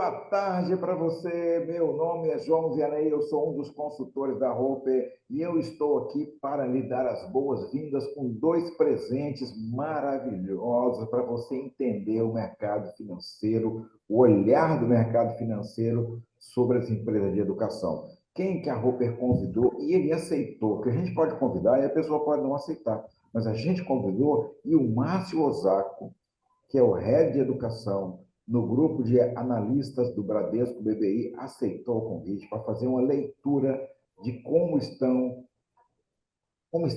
Boa tarde para você. Meu nome é João Vianney, eu sou um dos consultores da Roper e eu estou aqui para lhe dar as boas-vindas com dois presentes maravilhosos para você entender o mercado financeiro, o olhar do mercado financeiro sobre as empresas de educação. Quem que a Roper convidou e ele aceitou, porque a gente pode convidar e a pessoa pode não aceitar, mas a gente convidou e o Márcio Osako, que é o Head de Educação no grupo de analistas do Bradesco BBI, aceitou o convite para fazer uma leitura de como está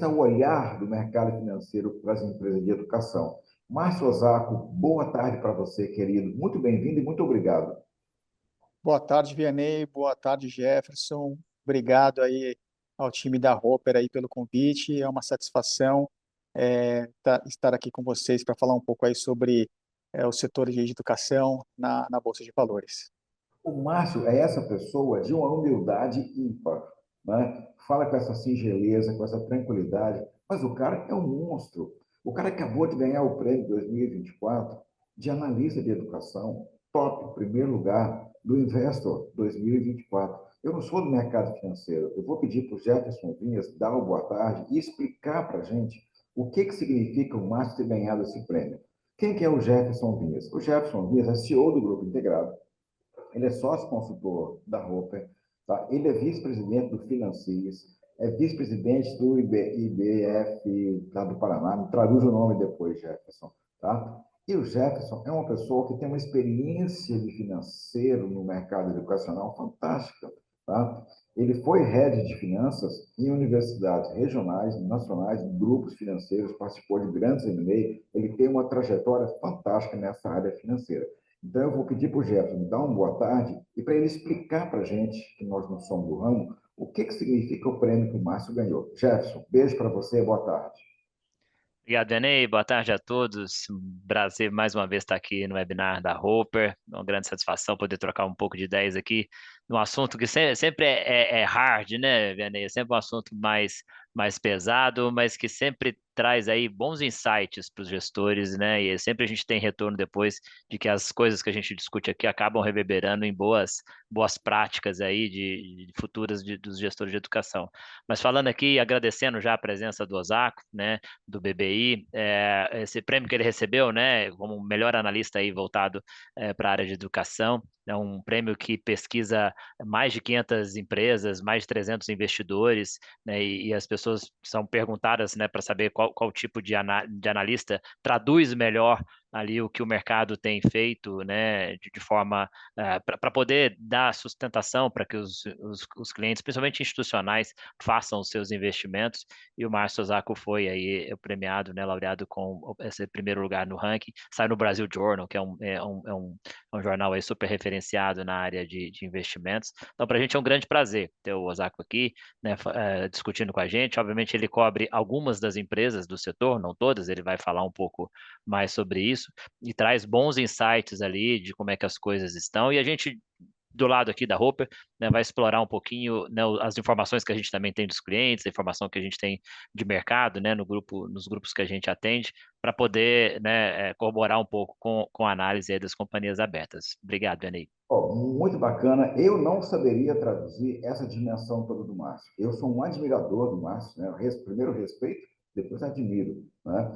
o olhar do mercado financeiro para as empresas de educação. Márcio Osako, boa tarde para você, querido. Muito bem-vindo e muito obrigado. Boa tarde, Vianney. Boa tarde, Jefferson. Obrigado aí ao time da Roper aí pelo convite. É uma satisfação estar aqui com vocês para falar um pouco aí sobre o setor de educação na Bolsa de Valores. O Márcio é essa pessoa de uma humildade ímpar, né? Fala com essa singeleza, com essa tranquilidade, mas o cara é um monstro. O cara acabou de ganhar o prêmio 2024 de analista de educação, top, primeiro lugar, do Investor 2024. Eu não sou do mercado financeiro, eu vou pedir para o Jefferson Vinhas dar uma boa tarde e explicar para a gente o que significa o Márcio ter ganhado esse prêmio. Quem que é o Jefferson Vinhas? O Jefferson Vinhas é CEO do Grupo Integrado, ele é sócio consultor da Roper, tá? Ele é vice-presidente do Financias, é vice-presidente do IBF lá do Paraná, me traduz o nome depois, Jefferson, tá? E o Jefferson é uma pessoa que tem uma experiência de financeiro no mercado educacional fantástica, tá? Ele foi head de finanças em universidades regionais, nacionais, grupos financeiros, participou de grandes M&A, ele tem uma trajetória fantástica nessa área financeira. Então, eu vou pedir para o Jefferson dar uma boa tarde e para ele explicar para a gente, que nós não somos do ramo, o que significa o prêmio que o Márcio ganhou. Jefferson, beijo para você, boa tarde. Obrigado, Vianney. Boa tarde a todos. Um prazer mais uma vez estar aqui no webinar da Roper. É uma grande satisfação poder trocar um pouco de ideias aqui num assunto que sempre é hard, né, Vianney? É sempre um assunto mais pesado, mas que sempre traz aí bons insights para os gestores, né? E sempre a gente tem retorno depois de que as coisas que a gente discute aqui acabam reverberando em boas práticas aí de futuras dos gestores de educação. Mas falando aqui, agradecendo já a presença do Osako, né? Do BBI, esse prêmio que ele recebeu, né, como melhor analista aí voltado para a área de educação, é um prêmio que pesquisa mais de 500 empresas, mais de 300 investidores, né, e as pessoas são perguntadas, né, para saber qual tipo de analista traduz melhor ali o que o mercado tem feito, né, de forma para poder dar sustentação para que os clientes, principalmente institucionais, façam os seus investimentos. E o Márcio Osako foi aí premiado, né, laureado com esse primeiro lugar no ranking. Sai no Brasil Journal, que é um jornal aí super referenciado na área de investimentos. Então, para a gente é um grande prazer ter o Osako aqui, né, discutindo com a gente. Obviamente, ele cobre algumas das empresas do setor, não todas, ele vai falar um pouco mais sobre isso e traz bons insights ali de como é que as coisas estão. E a gente do lado aqui da Roper, né, vai explorar um pouquinho, né, as informações que a gente também tem dos clientes, a informação que a gente tem de mercado, né, nos grupos que a gente atende, para poder, né, corroborar um pouco com a análise aí das companhias abertas. Obrigado, Vianney. Oh, muito bacana. Eu não saberia traduzir essa dimensão toda do Márcio. Eu sou um admirador do Márcio, né? Primeiro respeito, depois admiro, né?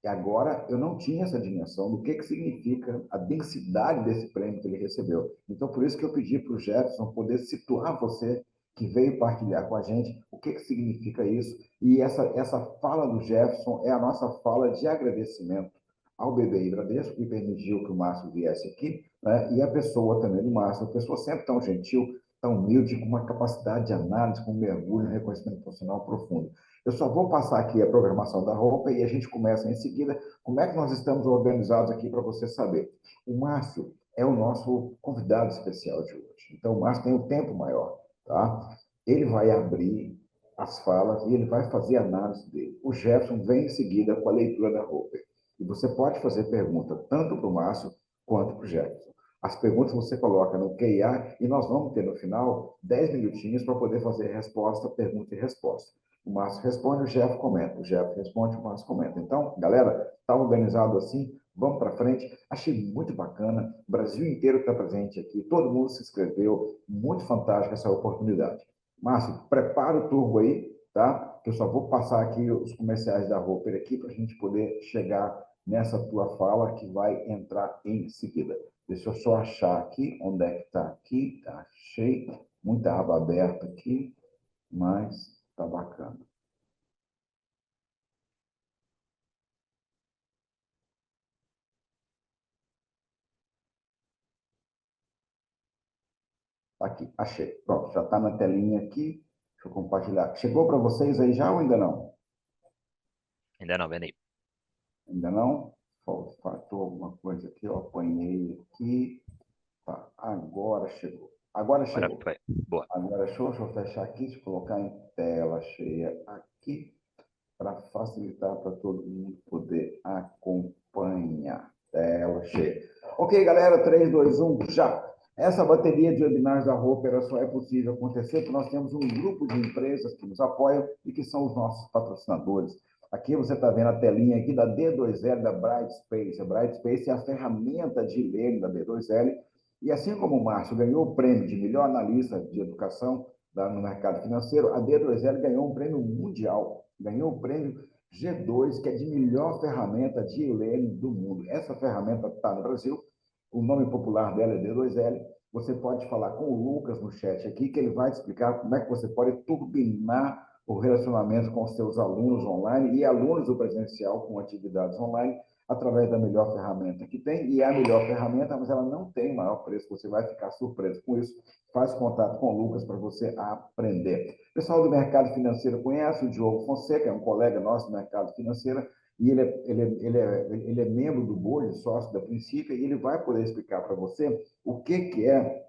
E agora eu não tinha essa dimensão do que significa a densidade desse prêmio que ele recebeu. Então, por isso que eu pedi para o Jefferson poder situar você que veio partilhar com a gente o que significa isso. E essa fala do Jefferson é a nossa fala de agradecimento ao BBI Bradesco, que permitiu que o Márcio viesse aqui, né? E a pessoa também do Márcio, a pessoa sempre tão gentil, tão humilde, com uma capacidade de análise, com um mergulho, um reconhecimento profissional profundo. Eu só vou passar aqui a programação da roupa e a gente começa em seguida. Como é que nós estamos organizados aqui para você saber? O Márcio é o nosso convidado especial de hoje. Então, o Márcio tem um tempo maior, tá? Ele vai abrir as falas e ele vai fazer a análise dele. O Jefferson vem em seguida com a leitura da roupa. E você pode fazer pergunta tanto para o Márcio quanto para o Jefferson. As perguntas você coloca no QIA e nós vamos ter no final 10 minutinhos para poder fazer resposta, pergunta e resposta. O Márcio responde, o Jeff comenta. O Jeff responde, o Márcio comenta. Então, galera, está organizado assim Vamos para frente. Achei muito bacana. O Brasil inteiro está presente aqui. Todo mundo se inscreveu. Muito fantástica essa oportunidade. Márcio, prepara o turbo aí, tá? Que eu só vou passar aqui os comerciais da Roper aqui para a gente poder chegar nessa tua fala que vai entrar em seguida. Deixa eu só achar aqui onde é que está aqui. Tá, achei. Muita aba aberta aqui, mas tá bacana. Aqui, achei. Pronto, já está na telinha aqui. Deixa eu compartilhar. Chegou para vocês aí já ou ainda não? Ainda não, Benny. Ainda não? Faltou alguma coisa aqui, eu apanhei aqui. Tá, agora chegou. Agora Agora chegou. foi. Boa. Agora show, deixa eu fechar aqui, deixa eu colocar em tela cheia aqui, para facilitar para todo mundo poder acompanhar. Tela cheia. Ok, galera, 3, 2, 1, já! Essa bateria de webinars da Roper só é possível acontecer porque nós temos um grupo de empresas que nos apoiam e que são os nossos patrocinadores. Aqui você está vendo a telinha aqui da D2L, da Brightspace. A Brightspace é a ferramenta de e-learning da D2L. E assim como o Márcio ganhou o prêmio de melhor analista de educação no mercado financeiro, a D2L ganhou um prêmio mundial. Ganhou o prêmio G2, que é de melhor ferramenta de e-learning do mundo. Essa ferramenta está no Brasil. O nome popular dela é D2L. Você pode falar com o Lucas no chat aqui, que ele vai te explicar como é que você pode turbinar o relacionamento com os seus alunos online e alunos do presencial com atividades online através da melhor ferramenta que tem. E é a melhor ferramenta, mas ela não tem maior preço. Você vai ficar surpreso com isso. Faz contato com o Lucas para você aprender. O pessoal do mercado financeiro conhece o Diogo Fonseca, é um colega nosso do mercado financeiro, e ele é membro do board, sócio da Princípio, e ele vai poder explicar para você o que é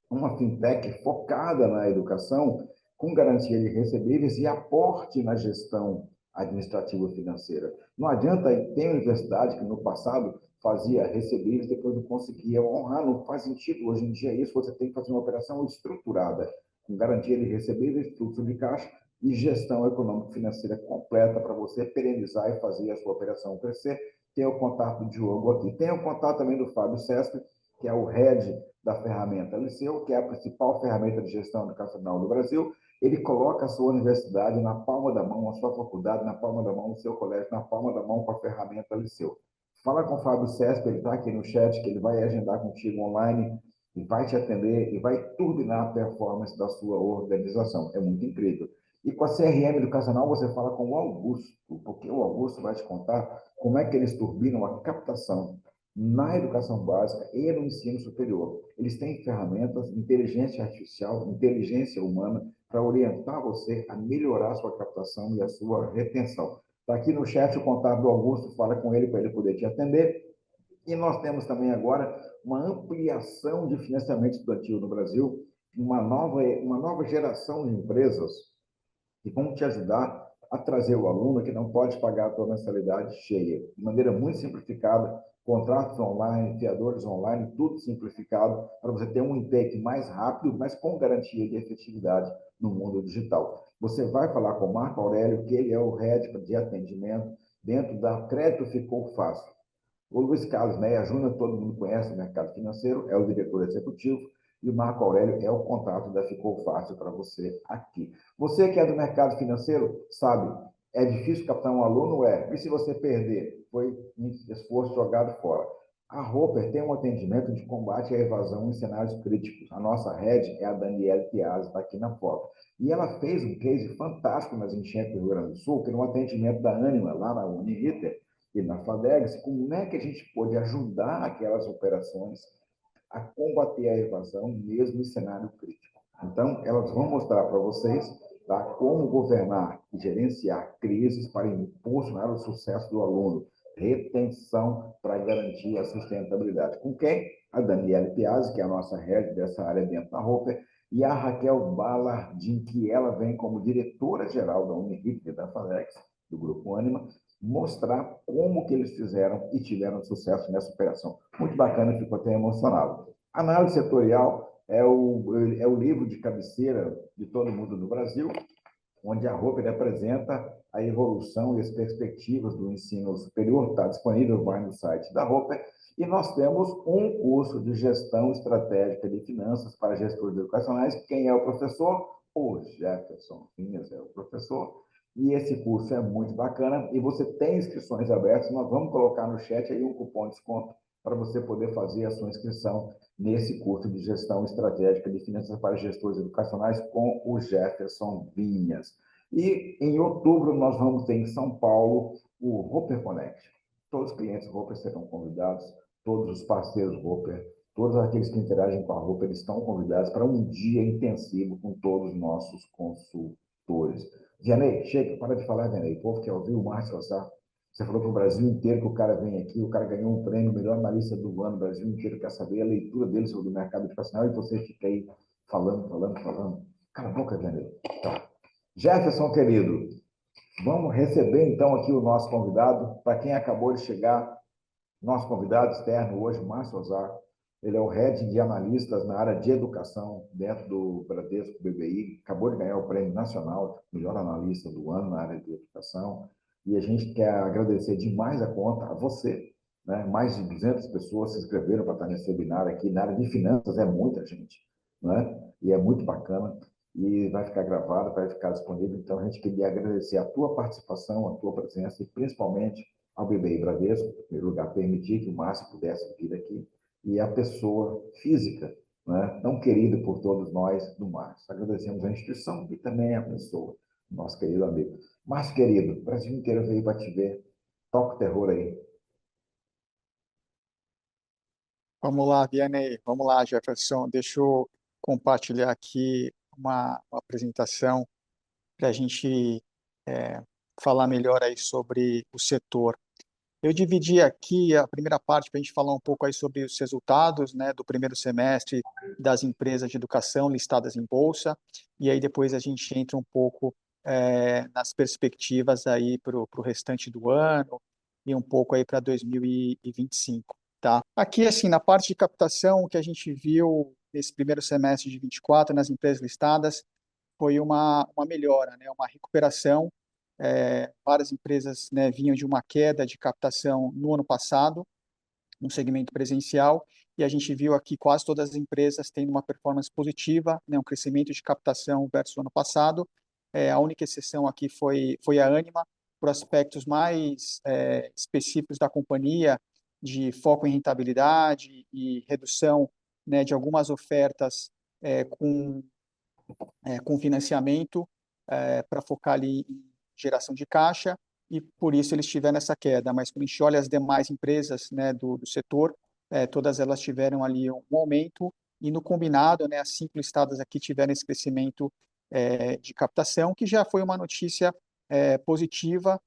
uma fintech focada na educação, com garantia de recebíveis e aporte na gestão administrativa financeira. Não adianta ter universidade que no passado fazia recebíveis, depois não conseguia honrar, não faz sentido. Hoje em dia, isso você tem que fazer uma operação estruturada, com garantia de recebíveis, fluxo de caixa e gestão econômico-financeira completa para você perenizar e fazer a sua operação crescer. Tem o contato do Diogo aqui. Tem o contato também do Fábio Sestre, que é o head da ferramenta Liceu, que é a principal ferramenta de gestão educacional do Brasil. Ele coloca a sua universidade na palma da mão, a sua faculdade na palma da mão, o seu colégio na palma da mão com a ferramenta Liceu. Fala com o Fábio Sesp, ele está aqui no chat, que ele vai agendar contigo online e vai te atender e vai turbinar a performance da sua organização. É muito incrível. E com a CRM Educacional, você fala com o Augusto, porque o Augusto vai te contar como é que eles turbinam a captação na educação básica e no ensino superior. Eles têm ferramentas, inteligência artificial, inteligência humana, para orientar você a melhorar a sua captação e a sua retenção. Está aqui no chat o contato do Augusto, fala com ele para ele poder te atender. E nós temos também agora uma ampliação de financiamento estudantil no Brasil, uma nova geração de empresas que vão te ajudar a trazer o aluno que não pode pagar a tua mensalidade cheia, de maneira muito simplificada, contratos online, fiadores online, tudo simplificado, para você ter um intake mais rápido, mas com garantia de efetividade no mundo digital. Você vai falar com o Marco Aurélio, que ele é o head de atendimento dentro da Crédito Ficou Fácil. O Luiz Carlos Meia Júnior, todo mundo conhece no mercado financeiro, é o diretor executivo, e o Marco Aurélio é o contato da Ficou Fácil para você aqui. Você que é do mercado financeiro, sabe, é difícil captar um aluno? É. E se você perder? Foi um esforço jogado fora. A Roper tem um atendimento de combate à evasão em cenários críticos. A nossa head é a Daniele Piazzi, está aqui na foto. E ela fez um case fantástico nas enchentes do Rio Grande do Sul, que no atendimento da Ânima, lá na Uniriter, e na FADEGS, como é que a gente pode ajudar aquelas operações a combater a evasão, mesmo em cenário crítico. Então, elas vão mostrar para vocês, tá, como governar e gerenciar crises para impulsionar o sucesso do aluno, retenção para garantir a sustentabilidade. Com quem? A Daniele Piazzi, que é a nossa head dessa área dentro da Roper, e a Raquel Ballardin, que ela vem como diretora-geral da Uniriter e da FADEGS, do Grupo Ânima, mostrar como que eles fizeram e tiveram sucesso nessa operação. Muito bacana, ficou até emocionado. Análise setorial é o livro de cabeceira de todo mundo no Brasil, onde a Roper apresenta a evolução e as perspectivas do ensino superior. Está disponível, vai no site da Roper. E nós temos um curso de gestão estratégica de finanças para gestores educacionais. Quem é o professor? O Jefferson Vinhas é o professor. E esse curso é muito bacana. E você tem inscrições abertas. Nós vamos colocar no chat aí um cupom de desconto para você poder fazer a sua inscrição nesse curso de gestão estratégica de finanças para gestores educacionais com o Jefferson Vinhas. E em outubro nós vamos ter em São Paulo o Roper Connect. Todos os clientes Roper serão convidados, todos os parceiros Roper, todos aqueles que interagem com a Roper estão convidados para um dia intensivo com todos os nossos consultores. Vianney, chega, para de falar, Vianney. O povo quer ouvir o Márcio Assar. Você falou para o Brasil inteiro que o cara vem aqui, o cara ganhou um prêmio, melhor analista do ano, o Brasil inteiro quer saber a leitura dele sobre o mercado educacional e você fica aí falando. Cala a boca, Vianney. Tá. Jefferson, querido, vamos receber então aqui o nosso convidado. Para quem acabou de chegar, nosso convidado externo hoje, Márcio Ozar, ele é o head de analistas na área de educação dentro do Bradesco BBI, acabou de ganhar o prêmio nacional de melhor analista do ano na área de educação, e a gente quer agradecer demais a conta a você, né? Mais de 200 pessoas se inscreveram para estar nesse webinar aqui, na área de finanças é muita gente, né? E é muito bacana, e vai ficar gravado, vai ficar disponível, então a gente queria agradecer a tua participação, a tua presença, e principalmente ao BBI Bradesco, em primeiro lugar, permitir que o Márcio pudesse vir aqui, e a pessoa física, né, tão querida por todos nós, do Márcio. Agradecemos a instituição e também a pessoa, nosso querido amigo. Márcio, querido, o Brasil inteiro veio para te ver. Toca o terror aí. Vamos lá, Vianney. Vamos lá, Jefferson. Deixa eu compartilhar aqui uma apresentação para a gente falar melhor aí sobre o setor. Eu dividi aqui a primeira parte para a gente falar um pouco aí sobre os resultados, né, do primeiro semestre das empresas de educação listadas em bolsa, e aí depois a gente entra um pouco nas perspectivas aí para o restante do ano e um pouco aí para 2025, tá? Aqui, assim, na parte de captação, o que a gente viu nesse primeiro semestre de 24 nas empresas listadas foi uma melhora, né, uma recuperação. Várias empresas, né, vinham de uma queda de captação no ano passado, no segmento presencial, e a gente viu aqui quase todas as empresas tendo uma performance positiva, né, um crescimento de captação versus o ano passado. A única exceção aqui foi a Ânima, por aspectos mais específicos da companhia, de foco em rentabilidade e redução, né, de algumas ofertas com financiamento para focar ali em geração de caixa, e por isso eles tiveram essa queda. Mas quando a gente olha as demais empresas, né, do setor, todas elas tiveram ali um aumento, e no combinado, né, as 5 listadas aqui tiveram esse crescimento de captação, que já foi uma notícia positiva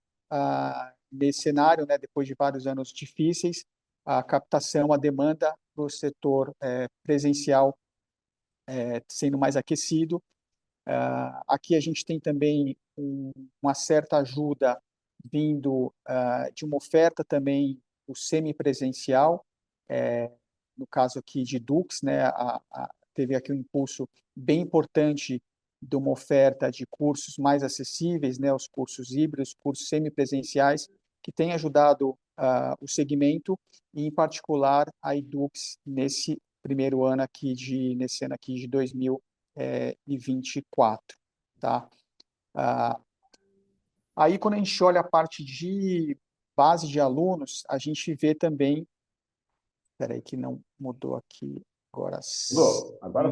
nesse cenário, né, depois de vários anos difíceis. A captação, a demanda do setor presencial sendo mais aquecido. Aqui a gente tem também uma certa ajuda vindo de uma oferta também do semipresencial, no caso aqui de Dux, né, teve aqui um impulso bem importante de uma oferta de cursos mais acessíveis, né, os cursos híbridos, cursos semipresenciais, que tem ajudado o segmento, e em particular a Edux nesse primeiro ano aqui nesse ano aqui de 2024, tá? Aí, quando a gente olha a parte de base de alunos, a gente vê também, espera aí que não mudou aqui, Agora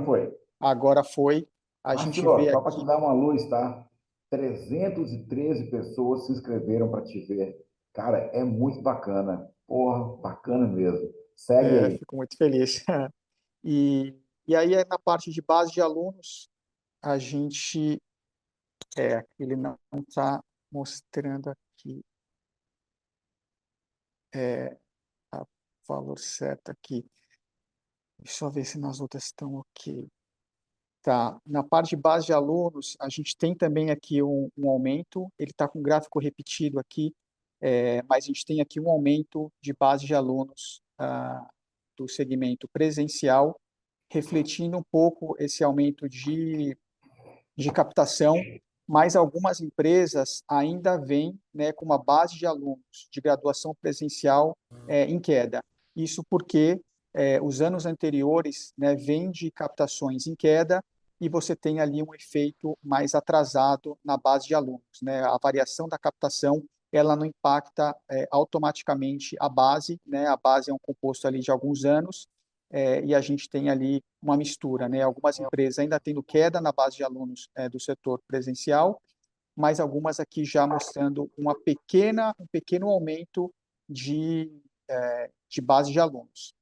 foi. Agora foi, a Márcio, gente vê só para te aqui, dar uma luz, tá? 313 pessoas se inscreveram para te ver. Cara, é muito bacana. Porra, bacana mesmo. Segue aí. fico muito feliz. E aí, na parte de base de alunos, a gente, ele não está mostrando aqui o valor certo aqui. Deixa eu ver se nas outras estão ok. Tá. Na parte de base de alunos, a gente tem também aqui um aumento, ele está com gráfico repetido aqui, mas a gente tem aqui um aumento de base de alunos do segmento presencial, refletindo um pouco esse aumento de captação mas algumas empresas ainda vêm, né, com uma base de alunos de graduação presencial em queda. Isso porque os anos anteriores, né, vêm de captações em queda e você tem ali um efeito mais atrasado na base de alunos, né? A variação da captação, ela não impacta automaticamente a base, né? A base é um composto ali de alguns anos, e a gente tem ali uma mistura, né? Algumas empresas ainda tendo queda na base de alunos do setor presencial, mas algumas aqui já mostrando um pequeno aumento de base de alunos.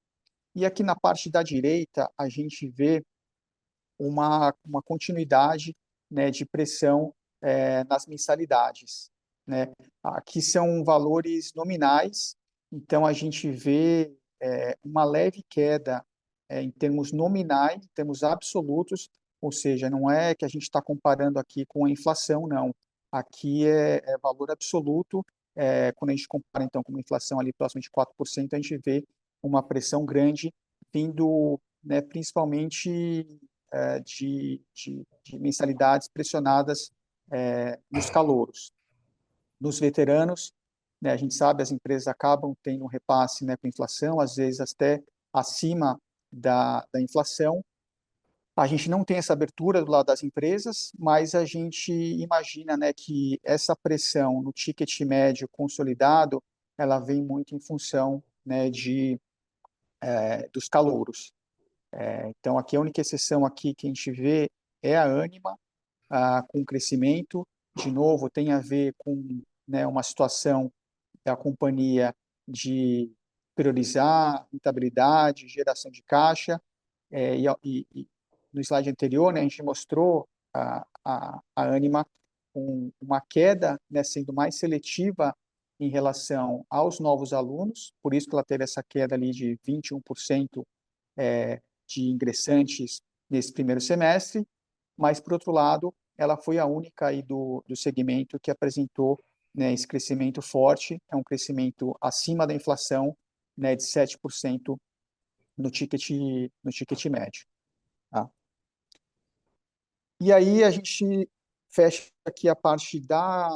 E aqui na parte da direita, a gente vê uma continuidade, né, de pressão nas mensalidades, né? Aqui são valores nominais, então a gente vê uma leve queda em termos nominais, em termos absolutos, ou seja, não é que a gente está comparando aqui com a inflação, não. Aqui é valor absoluto. Quando a gente compara, então, com uma inflação ali próxima de 4%, a gente vê uma pressão grande vindo, né, principalmente de mensalidades pressionadas nos calouros. Nos veteranos, né, a gente sabe, as empresas acabam tendo um repasse, né, com inflação, às vezes até acima da inflação. A gente não tem essa abertura do lado das empresas, mas a gente imagina, né, que essa pressão no ticket médio consolidado, ela vem muito em função, né, dos calouros. Então, aqui a única exceção aqui que a gente vê é a Ânima, com crescimento. De novo, tem a ver com, né, uma situação da companhia de priorizar rentabilidade, geração de caixa. E no slide anterior, né, a gente mostrou a Ânima com uma queda, né, sendo mais seletiva em relação aos novos alunos, por isso que ela teve essa queda ali de 21% de ingressantes nesse primeiro semestre, mas, por outro lado, ela foi a única aí do segmento que apresentou, né, esse crescimento forte, é um crescimento acima da inflação, né, de 7% no ticket médio. Tá? E aí a gente fecha aqui a parte da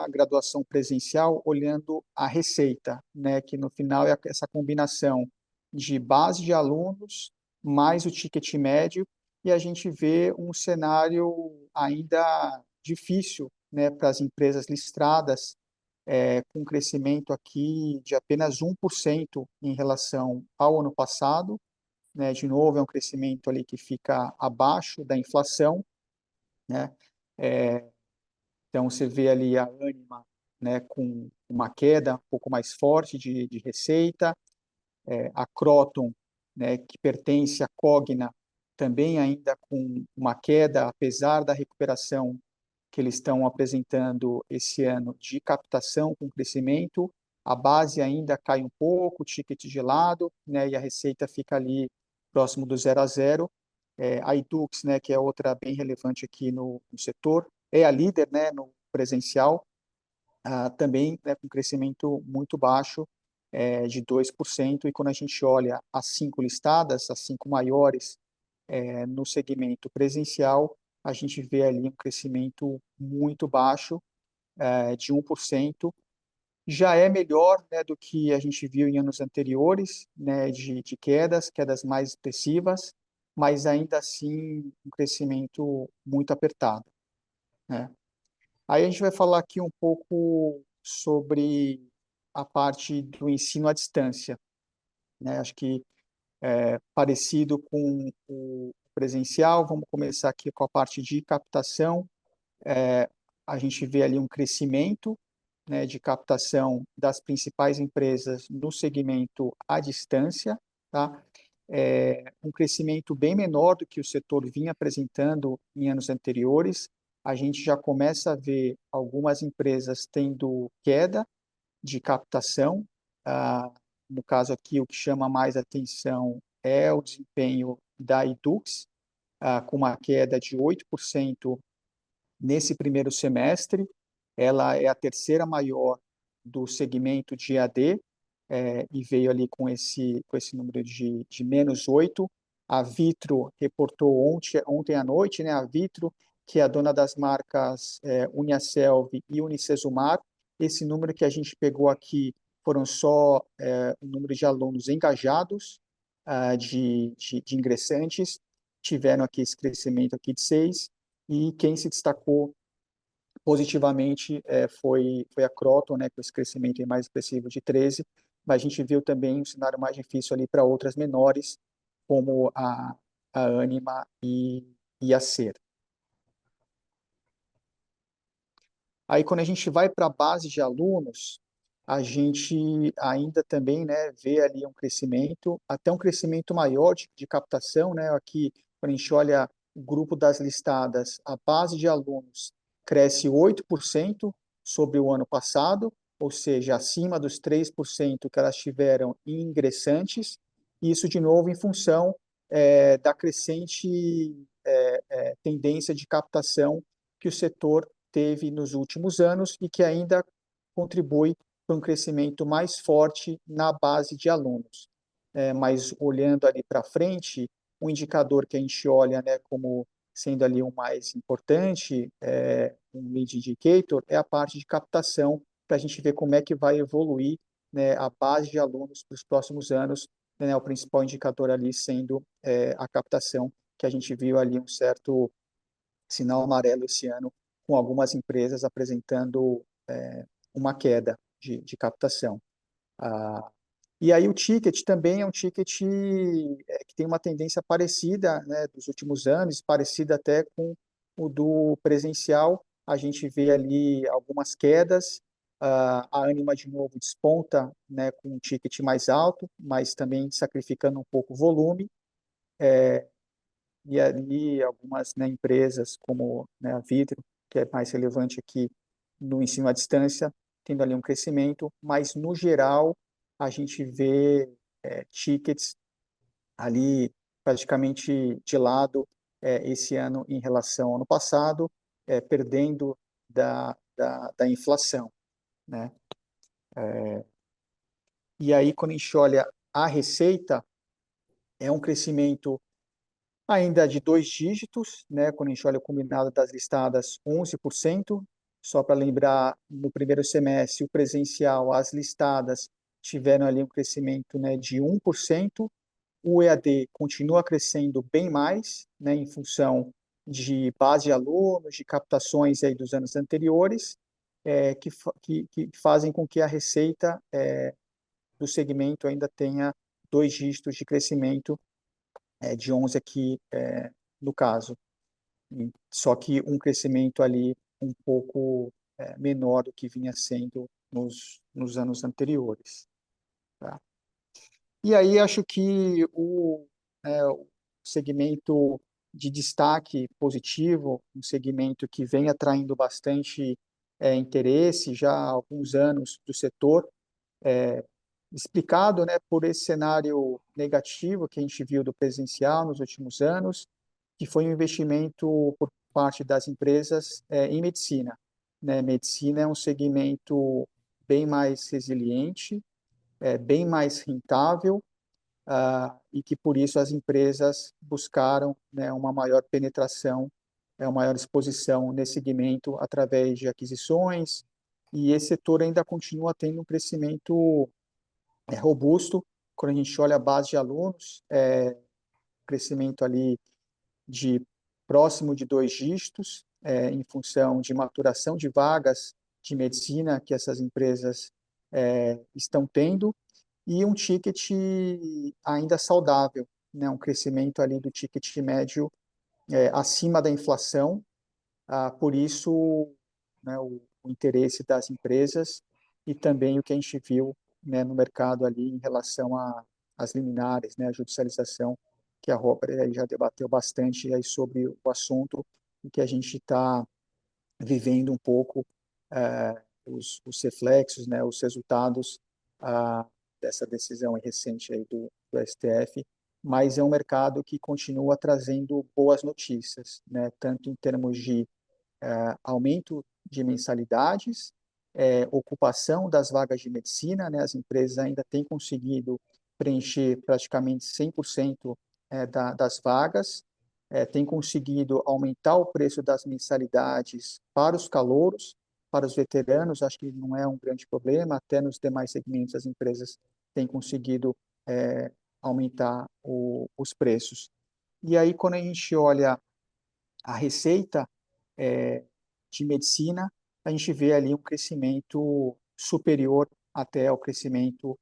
graduação presencial olhando a receita, né, que no final é essa combinação de base de alunos mais o ticket médio, e a gente vê um cenário ainda difícil, né, para as empresas listradas, com crescimento aqui de apenas 1% em relação ao ano passado, né? De novo, é um crescimento ali que fica abaixo da inflação, né? Então, você vê ali a Ânima, né, com uma queda um pouco mais forte de receita, a Kroton, né, que pertence à Cogna, também ainda com uma queda, apesar da recuperação que eles estão apresentando esse ano de captação com crescimento, a base ainda cai um pouco, o ticket de lado, né, e a receita fica ali próximo do 0 a 0. A Edux, né, que é outra bem relevante aqui no setor, é a líder, né, no presencial, também, né, com crescimento muito baixo, de 2%, e quando a gente olha as 5 listadas, as 5 maiores no segmento presencial, a gente vê ali um crescimento muito baixo, de 1%. Já é melhor, né, do que a gente viu em anos anteriores, né, de quedas mais expressivas, mas ainda assim um crescimento muito apertado, né? Aí a gente vai falar aqui um pouco sobre a parte do ensino à distância, né? Acho que parecido com o presencial. Vamos começar aqui com a parte de captação. A gente vê ali um crescimento, né, de captação das principais empresas no segmento à distância, tá? Um crescimento bem menor do que o setor vinha apresentando em anos anteriores. A gente já começa a ver algumas empresas tendo queda de captação. No caso aqui, o que chama mais atenção é o desempenho da Edux, com uma queda de 8% nesse primeiro semestre. Ela é a terceira maior do segmento de EAD, e veio ali com esse número de menos 8. A Vitro reportou ontem à noite, né? A Vitro que é a dona das marcas Uniaselv e Unicesumar. Esse número que a gente pegou aqui foram só o número de alunos engajados, de ingressantes, tiveram aqui esse crescimento aqui de 6, e quem se destacou positivamente foi a Croton, né, com esse crescimento mais expressivo de 13, mas a gente viu também um cenário mais difícil ali para outras menores, como a Anima e a Ser. Aí, quando a gente vai para a base de alunos, a gente ainda também, né, vê ali um crescimento, até um crescimento maior de captação, né? Aqui, quando a gente olha o grupo das listadas, a base de alunos cresce 8% sobre o ano passado, ou seja, acima dos 3% que elas tiveram em ingressantes, e isso, de novo, em função da crescente tendência de captação que o setor teve nos últimos anos e que ainda contribui para um crescimento mais forte na base de alunos. Mas olhando ali para frente, um indicador que a gente olha, né, como sendo ali o mais importante, um lead indicator, é a parte de captação, para a gente ver como é que vai evoluir, né, a base de alunos para os próximos anos, né, o principal indicador ali sendo a captação, que a gente viu ali um certo sinal amarelo esse ano, com algumas empresas apresentando uma queda de captação. E aí o ticket também é um ticket que tem uma tendência parecida, né, dos últimos anos, parecida até com o do presencial. A gente vê ali algumas quedas, a Anima de novo desponta, né, com um ticket mais alto, mas também sacrificando um pouco o volume. E ali algumas, né, empresas como, né, a Vitro, que é mais relevante aqui no ensino à distância, tendo ali um crescimento, mas no geral a gente vê tickets ali praticamente de lado esse ano em relação ao ano passado, perdendo da inflação, né? E aí, quando a gente olha a receita, é um crescimento ainda de 2 dígitos, né? Quando a gente olha o combinado das listadas, 11%. Só para lembrar, no primeiro semestre, o presencial, as listadas tiveram ali um crescimento, né, de 1%. O EAD continua crescendo bem mais, né, em função de base de alunos, de captações aí dos anos anteriores, que fazem com que a receita do segmento ainda tenha 2 dígitos de crescimento, de 11 aqui no caso. Só que um crescimento ali um pouco menor do que vinha sendo nos anos anteriores. Tá? E aí acho que o segmento de destaque positivo, um segmento que vem atraindo bastante interesse já há alguns anos do setor, explicado, né, por esse cenário negativo que a gente viu do presencial nos últimos anos, que foi um investimento por parte das empresas em medicina, né? Medicina é um segmento bem mais resiliente, bem mais rentável, e que por isso as empresas buscaram, né, uma maior penetração, uma maior exposição nesse segmento através de aquisições, e esse setor ainda continua tendo um crescimento robusto. Quando a gente olha a base de alunos, crescimento ali de próximo de 2 dígitos, em função de maturação de vagas de medicina que essas empresas estão tendo, e um ticket ainda saudável, né? Um crescimento ali do ticket médio acima da inflação. Por isso, né, o interesse das empresas e também o que a gente viu, né, no mercado ali em relação às liminares, né, a judicialização, que a Roper aí já debateu bastante aí sobre o assunto, e que a gente está vivendo um pouco os reflexos, né, os resultados dessa decisão recente aí do STF, mas é um mercado que continua trazendo boas notícias, né, tanto em termos de aumento de mensalidades, ocupação das vagas de medicina, né, as empresas ainda têm conseguido preencher praticamente 100% das vagas, tem conseguido aumentar o preço das mensalidades para os calouros, para os veteranos, acho que não é um grande problema, até nos demais segmentos as empresas têm conseguido aumentar os preços. E aí, quando a gente olha a receita de medicina, a gente vê ali um crescimento superior até ao crescimento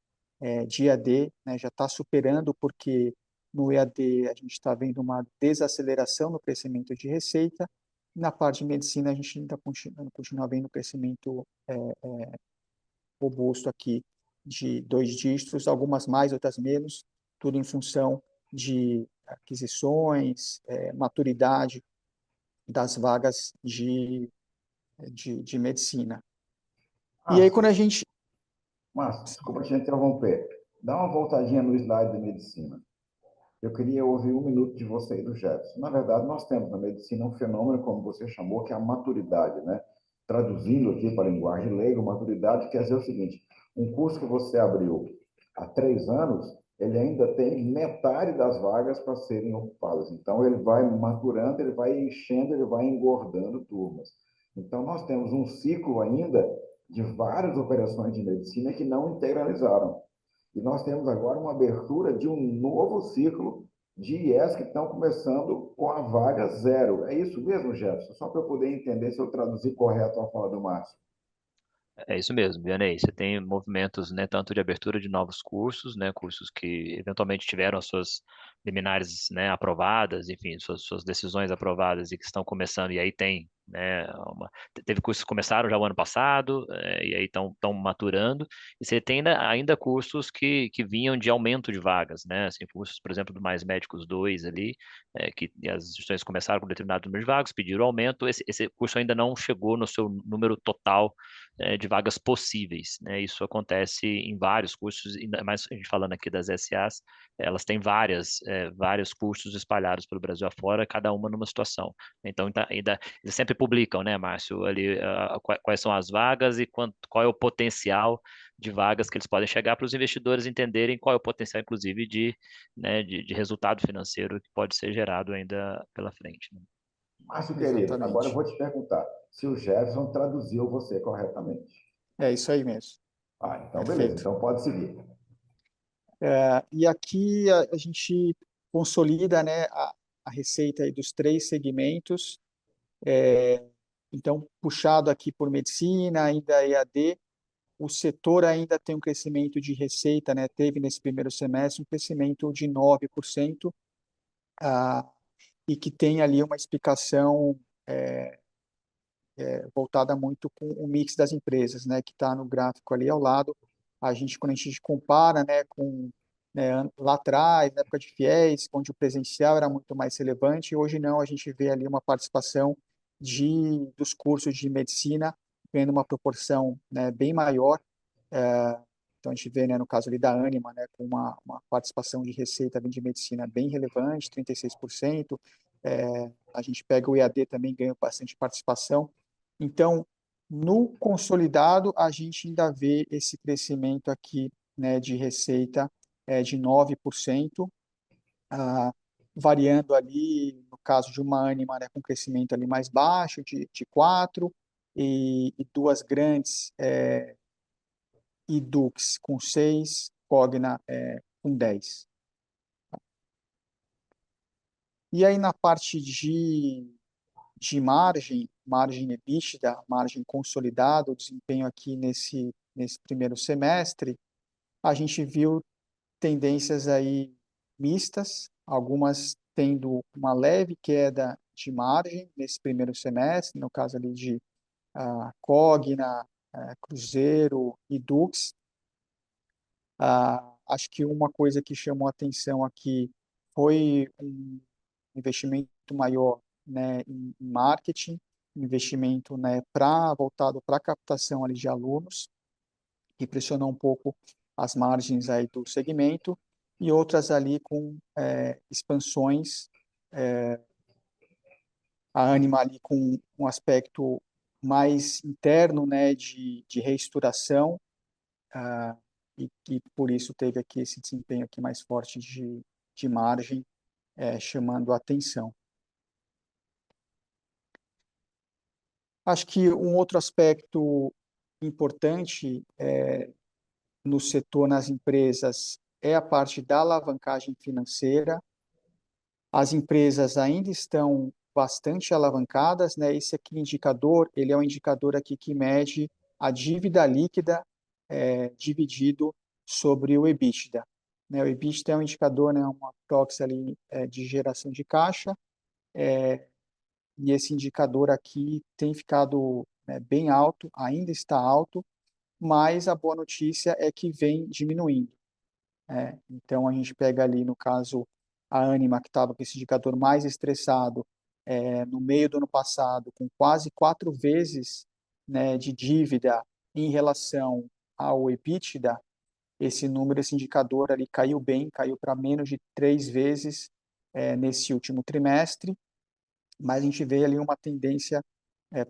de EAD, né? Já está superando, porque no EAD a gente está vendo uma desaceleração no crescimento de receita, e na parte de medicina a gente ainda continua vendo um crescimento robusto aqui de 2 dígitos, algumas mais, outras menos, tudo em função de aquisições, maturidade das vagas de medicina. E aí, quando a gente... Márcio, desculpa te interromper. Dá uma voltadinha no slide de medicina. Eu queria ouvir 1 minuto de você e do Jefferson. Na verdade, nós temos na medicina um fenômeno, como você chamou, que é a maturidade, né? Traduzindo aqui para a linguagem leiga, maturidade quer dizer o seguinte: um curso que você abriu há 3 anos, ele ainda tem metade das vagas para serem ocupadas. Então, ele vai maturando, ele vai enchendo, ele vai engordando turmas. Então, nós temos um ciclo ainda de várias operações de medicina que não integralizaram. E nós temos agora uma abertura de um novo ciclo de IES que estão começando com a vaga zero. É isso mesmo, Jefferson? Só para eu poder entender se eu traduzi correto a fala do Márcio. É isso mesmo, Vianney. Você tem movimentos, né, tanto de abertura de novos cursos, né, cursos que eventualmente tiveram as suas liminares, né, aprovadas, enfim, suas decisões aprovadas e que estão começando, e aí tem, né, teve cursos que começaram já o ano passado, e aí estão maturando, e você tem ainda cursos que vinham de aumento de vagas, né, assim, cursos, por exemplo, do Mais Médicos 2 ali, que as instituições começaram com determinado número de vagas, pediram aumento, esse curso ainda não chegou no seu número total de vagas possíveis, né? Isso acontece em vários cursos, ainda mais a gente falando aqui das SAs, elas têm vários cursos espalhados pelo Brasil afora, cada uma numa situação. Então, ainda eles sempre publicam, né, Márcio, ali quais são as vagas e qual é o potencial de vagas que eles podem chegar para os investidores entenderem qual é o potencial, inclusive, né, de resultado financeiro que pode ser gerado ainda pela frente, né? Márcio, querido, agora eu Exatamente. vou te perguntar se o Jefferson traduziu você corretamente. É isso aí mesmo. Então beleza, Perfeito. então pode seguir. E aqui a gente consolida, né, a receita aí dos 3 segmentos. Então, puxado aqui por medicina, ainda EAD, o setor ainda tem um crescimento de receita, né, teve nesse primeiro semestre um crescimento de 9%, e que tem ali uma explicação voltada muito com o mix das empresas, né, que está no gráfico ali ao lado. Quando a gente compara, né, com, né, lá atrás, na época de FIES, onde o presencial era muito mais relevante, hoje não, a gente vê ali uma participação dos cursos de medicina tendo uma proporção, né, bem maior. Então, a gente vê, né, no caso ali da Anima, né, com uma participação de receita de medicina bem relevante, 36%. A gente pega o EAD também, ganha bastante participação. Então, no consolidado, a gente ainda vê esse crescimento aqui, né, de receita de 9%, variando ali, no caso de uma Anima, né, com crescimento ali mais baixo, de 4%, e duas grandes, Edux com 6%, Cogna com 10%. E aí, na parte de margem EBITDA, margem consolidada, o desempenho aqui nesse primeiro semestre, a gente viu tendências aí mistas, algumas tendo uma leve queda de margem nesse primeiro semestre, no caso ali de Cogna, Cruzeiro e Dux. Acho que uma coisa que chamou a atenção aqui foi um investimento maior, né, em marketing, investimento, né, voltado para a captação ali de alunos, que pressionou um pouco as margens aí do segmento, e outras ali com expansões, a Anima ali com um aspecto mais interno, né, de reestruturação, e por isso teve aqui esse desempenho aqui mais forte de margem, chamando a atenção. Acho que um outro aspecto importante no setor, nas empresas, é a parte da alavancagem financeira. As empresas ainda estão bastante alavancadas, né? Esse aqui indicador, ele é um indicador aqui que mede a dívida líquida dividido sobre o EBITDA, né? O EBITDA é um indicador, né, uma proxy ali de geração de caixa, e esse indicador aqui tem ficado bem alto, ainda está alto, mas a boa notícia é que vem diminuindo. Então, a gente pega ali, no caso, a Anima, que estava com esse indicador mais estressado no meio do ano passado, com quase 4 vezes, né, de dívida em relação ao EBITDA. Esse número, esse indicador ali caiu bem, caiu para menos de 3 vezes nesse último trimestre, mas a gente vê ali uma tendência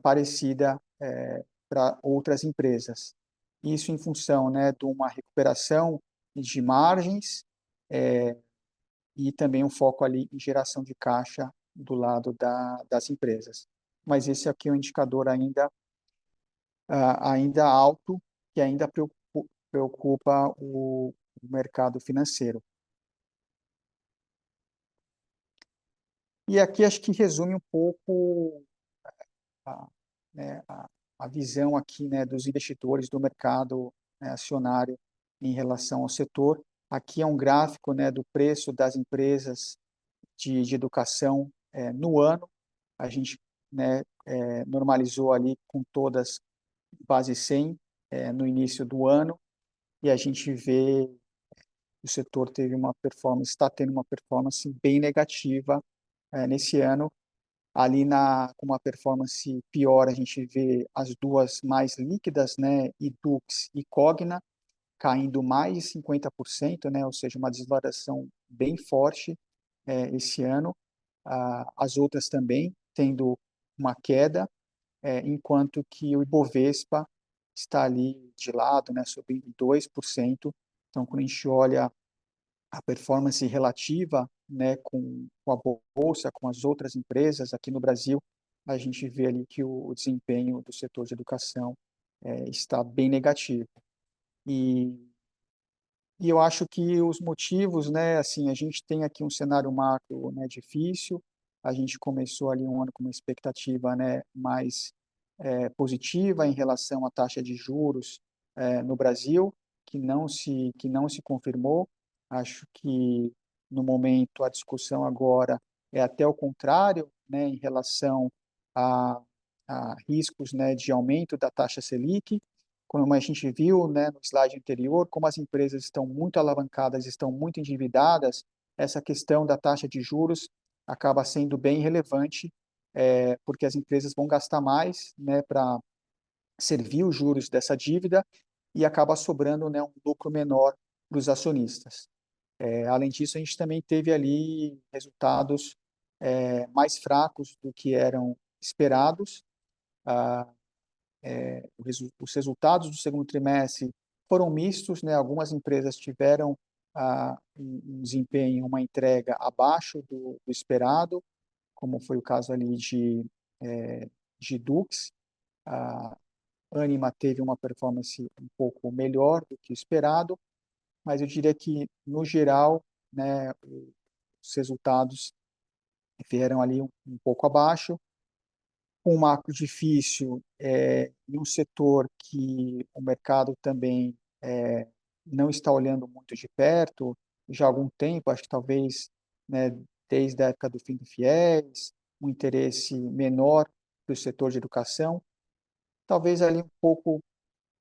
parecida para outras empresas. Isso em função, né, de uma recuperação de margens e também um foco ali em geração de caixa do lado das empresas. Mas esse aqui é um indicador ainda alto, que ainda preocupa o mercado financeiro. E aqui acho que resume um pouco né, a visão aqui, né, dos investidores do mercado, né, acionário em relação ao setor. Aqui é um gráfico, né, do preço das empresas de educação no ano. A gente, né, normalizou ali com todas base 100 no início do ano, e a gente vê que o setor teve uma performance, está tendo uma performance bem negativa nesse ano. Ali com uma performance pior, a gente vê as duas mais líquidas, né, Edux e Cogna, caindo mais de 50%, né, ou seja, uma desvalorização bem forte esse ano. As outras também tendo uma queda, enquanto que o Ibovespa está ali de lado, né, subindo 2%. Então, quando a gente olha a performance relativa, né, com a bolsa, com as outras empresas aqui no Brasil, a gente vê ali que o desempenho do setor de educação está bem negativo. E, e eu acho que os motivos, né, assim, a gente tem aqui um cenário macro, né, difícil. A gente começou ali um ano com uma expectativa, né, mais positiva em relação à taxa de juros no Brasil, que não se confirmou. Acho que, no momento, a discussão agora é até o contrário, né, em relação a, a riscos, né, de aumento da taxa Selic. Como a gente viu, né, no slide anterior, como as empresas estão muito alavancadas, estão muito endividadas, essa questão da taxa de juros acaba sendo bem relevante, porque as empresas vão gastar mais, né, para servir os juros dessa dívida e acaba sobrando, né, um lucro menor para os acionistas. Além disso, a gente também teve ali resultados mais fracos do que eram esperados. Ah, os resultados do segundo trimestre foram mistos, né? Algumas empresas tiveram um desempenho, uma entrega abaixo do esperado, como foi o caso ali de Dux. A Anima teve uma performance um pouco melhor do que o esperado, mas eu diria que, no geral, né, os resultados vieram ali um pouco abaixo, com um macro difícil em um setor que o mercado também não está olhando muito de perto já há algum tempo, acho que talvez, né, desde a época do fim do FIES, um interesse menor para o setor de educação, talvez ali um pouco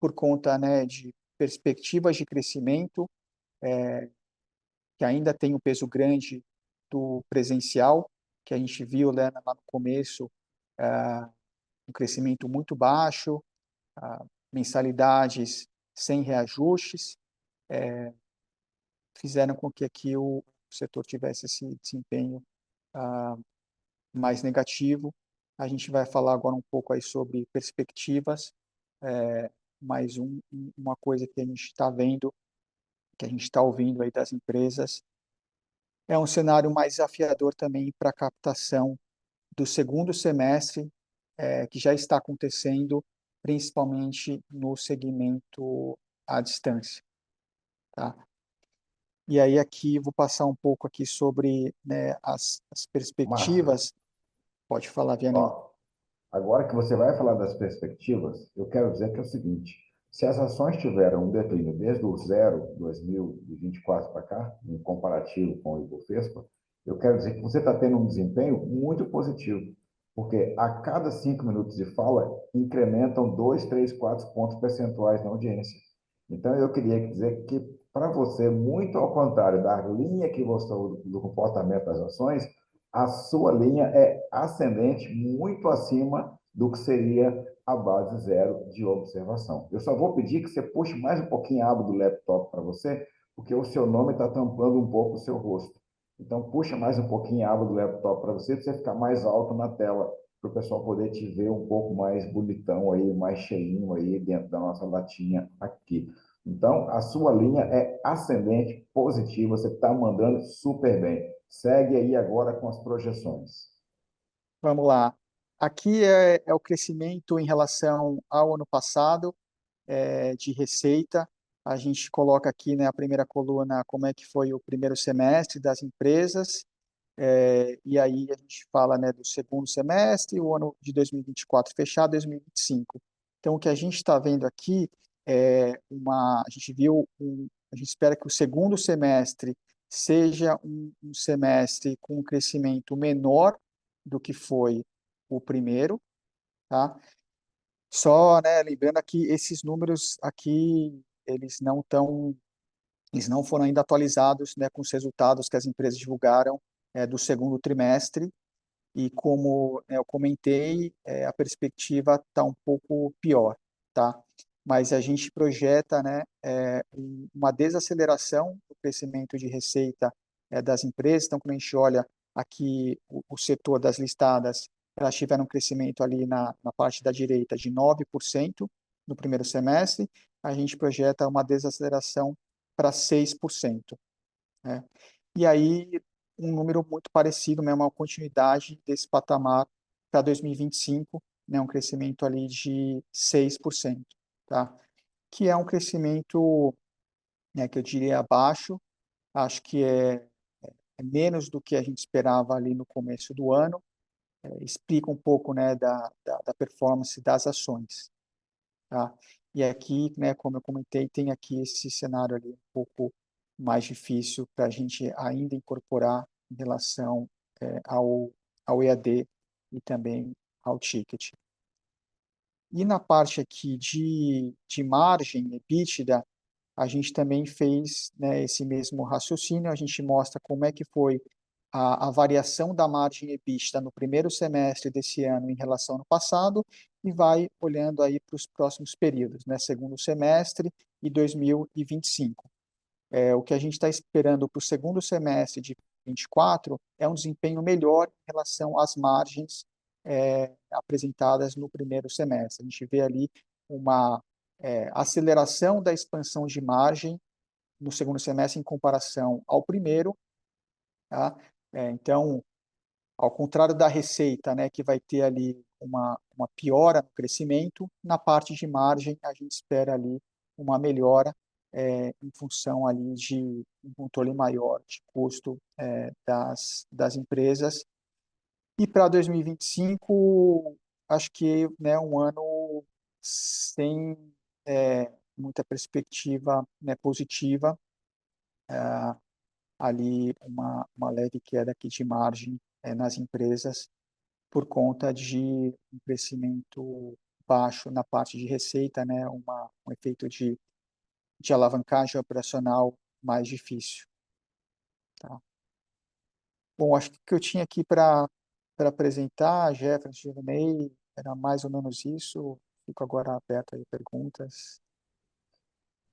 por conta, né, de perspectivas de crescimento, que ainda tem um peso grande do presencial, que a gente viu, né, lá no começo, um crescimento muito baixo, mensalidades sem reajustes, fizeram com que aqui o setor tivesse esse desempenho mais negativo. A gente vai falar agora um pouco aí sobre perspectivas, mais uma coisa que a gente está vendo, que a gente está ouvindo aí das empresas, é um cenário mais desafiador também para a captação do segundo semestre que já está acontecendo, principalmente no segmento à distância, tá? E aí aqui vou passar um pouco aqui sobre, né, as Márcio, perspectivas. Pode falar, Vianney. ó, agora que você vai falar das perspectivas, eu quero dizer que é o seguinte: se as ações tiveram um declínio desde o zero 2024 para cá, em comparativo com o Ibovespa, eu quero dizer que você está tendo um desempenho muito positivo, porque a cada 5 minutos de fala incrementam 2, 3, 4 pontos percentuais na audiência. Então, eu queria dizer que, para você, muito ao contrário da linha que você do comportamento das ações, a sua linha é ascendente, muito acima do que seria a base zero de observação. Eu só vou pedir que você puxe mais um pouquinho a aba do laptop para você, porque o seu nome está tampando um pouco o seu rosto. Então, puxa mais um pouquinho a aba do laptop para você ficar mais alto na tela, para o pessoal poder te ver um pouco mais bonitão aí, mais cheinho aí dentro da nossa latinha aqui. Então, a sua linha é ascendente, positiva, você está mandando super bem. Segue aí agora com as projeções. Vamos lá. Aqui é o crescimento em relação ao ano passado, de receita. A gente coloca aqui, né, a primeira coluna como é que foi o primeiro semestre das empresas, e aí a gente fala, né, do segundo semestre, o ano de 2024 fechado, 2025. Então, o que a gente está vendo aqui a gente viu, a gente espera que o segundo semestre seja um semestre com um crescimento menor do que foi o primeiro, tá? Só, né, lembrando que esses números aqui, eles não foram ainda atualizados, né, com os resultados que as empresas divulgaram do segundo trimestre, e como eu comentei, a perspectiva está um pouco pior, tá? Mas a gente projeta, né, uma desaceleração do crescimento de receita das empresas. Então, quando a gente olha aqui o setor das listadas, elas tiveram um crescimento ali na parte da direita de 9% no primeiro semestre, a gente projeta uma desaceleração para 6%, né? E aí, um número muito parecido, né, uma continuidade desse patamar para 2025, né, um crescimento ali de 6%, tá? Que é um crescimento, né, que eu diria abaixo, acho que é menos do que a gente esperava ali no começo do ano, explica um pouco, né, da performance das ações, tá? E aqui, né, como eu comentei, tem aqui esse cenário ali um pouco mais difícil para a gente ainda incorporar em relação ao EAD e também ao ticket. E na parte aqui de margem EBITDA, a gente também fez, né, esse mesmo raciocínio, a gente mostra como é que foi a variação da margem EBITDA no primeiro semestre desse ano em relação ao ano passado e vai olhando aí para os próximos períodos, né, segundo semestre e 2025. O que a gente está esperando para o segundo semestre de 2024 é um desempenho melhor em relação às margens apresentadas no primeiro semestre. A gente vê ali uma aceleração da expansão de margem no segundo semestre em comparação ao primeiro, tá? Então, ao contrário da receita, né, que vai ter ali uma piora no crescimento, na parte de margem a gente espera ali uma melhora em função ali de um controle maior de custo das empresas. E para 2025, acho que, né, um ano sem muita perspectiva, né, positiva, ali uma leve queda aqui de margem nas empresas por conta de um crescimento baixo na parte de receita, né, um efeito de alavancagem operacional mais difícil, tá? Bom, acho que o que eu tinha aqui para apresentar, Jefferson, Giovanei, era mais ou menos isso. Fico agora aberto aí a perguntas.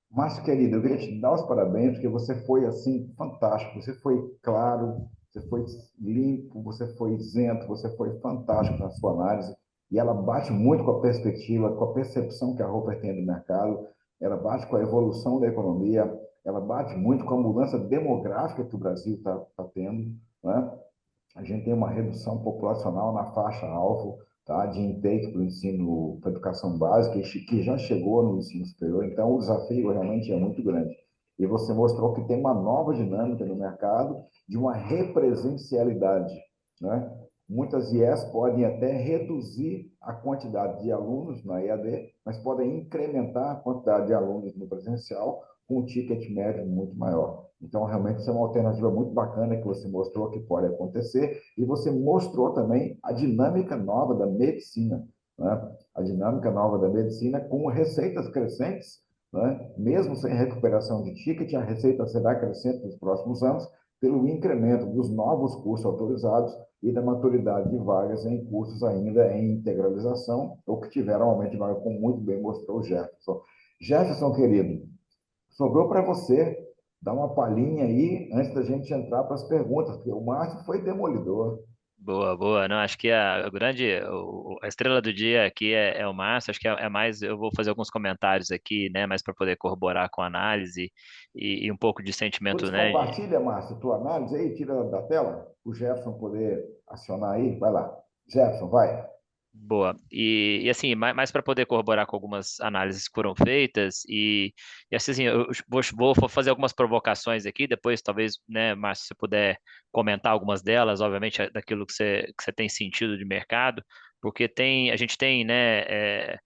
Márcio, querido, eu queria te dar os parabéns, porque você foi, assim, fantástico. Você foi claro, você foi limpo, você foi isento, você foi fantástico na sua análise. E ela bate muito com a perspectiva, com a percepção que a Roper tem do mercado, ela bate com a evolução da economia, ela bate muito com a mudança demográfica que o Brasil está tendo, né? A gente tem uma redução populacional na faixa alvo, tá? De intake para o ensino, para a educação básica, que já chegou no ensino superior. Então, o desafio realmente é muito grande. E você mostrou que tem uma nova dinâmica no mercado de uma represencialidade, né? Muitas IES podem até reduzir a quantidade de alunos na EAD, mas podem incrementar a quantidade de alunos no presencial com um ticket médio muito maior. Então, realmente, isso é uma alternativa muito bacana que você mostrou que pode acontecer e você mostrou também a dinâmica nova da medicina, né? A dinâmica nova da medicina com receitas crescentes, né? Mesmo sem recuperação de ticket, a receita será crescente nos próximos anos pelo incremento dos novos cursos autorizados e da maturidade de vagas em cursos ainda em integralização ou que tiveram aumento de vaga, como muito bem mostrou o Jefferson. Jefferson, querido, sobrou para você dar uma palhinha aí antes da gente entrar para as perguntas, porque o Márcio foi demolidor. Boa, boa. Não, acho que a estrela do dia aqui é o Márcio. Acho que é mais. Eu vou fazer alguns comentários aqui, né, mais para poder corroborar com a análise e um pouco de sentimento, Putz, né. compartilha, Márcio, tua análise aí, tira da tela, o Jefferson poder acionar aí. Vai lá. Jefferson, vai. Boa. E assim, mais para poder corroborar com algumas análises que foram feitas, e assim, eu vou fazer algumas provocações aqui, depois talvez, né, Márcio, se você puder comentar algumas delas, obviamente, daquilo que você tem sentido de mercado, porque a gente tem, né,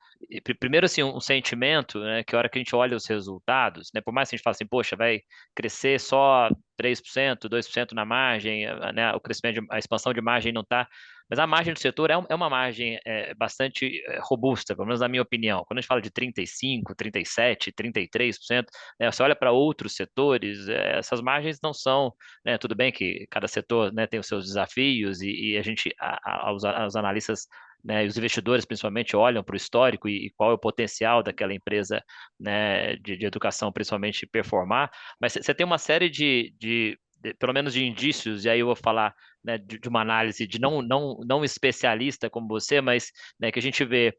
primeiro assim, um sentimento, né, que a hora que a gente olha os resultados, né, por mais que a gente fale assim, poxa, vai crescer só 3%, 2% na margem, né, o crescimento, a expansão de margem não está, mas a margem do setor é uma margem bastante robusta, pelo menos na minha opinião. Quando a gente fala de 35%, 37%, 33%, né, você olha para outros setores, essas margens não são, né, tudo bem que cada setor, né, tem os seus desafios e a gente, os analistas, né, e os investidores principalmente olham para o histórico e qual é o potencial daquela empresa, né, de educação principalmente performar, mas você tem uma série pelo menos de indícios, e aí eu vou falar, né, de uma análise de não especialista como você, mas, né, que a gente vê,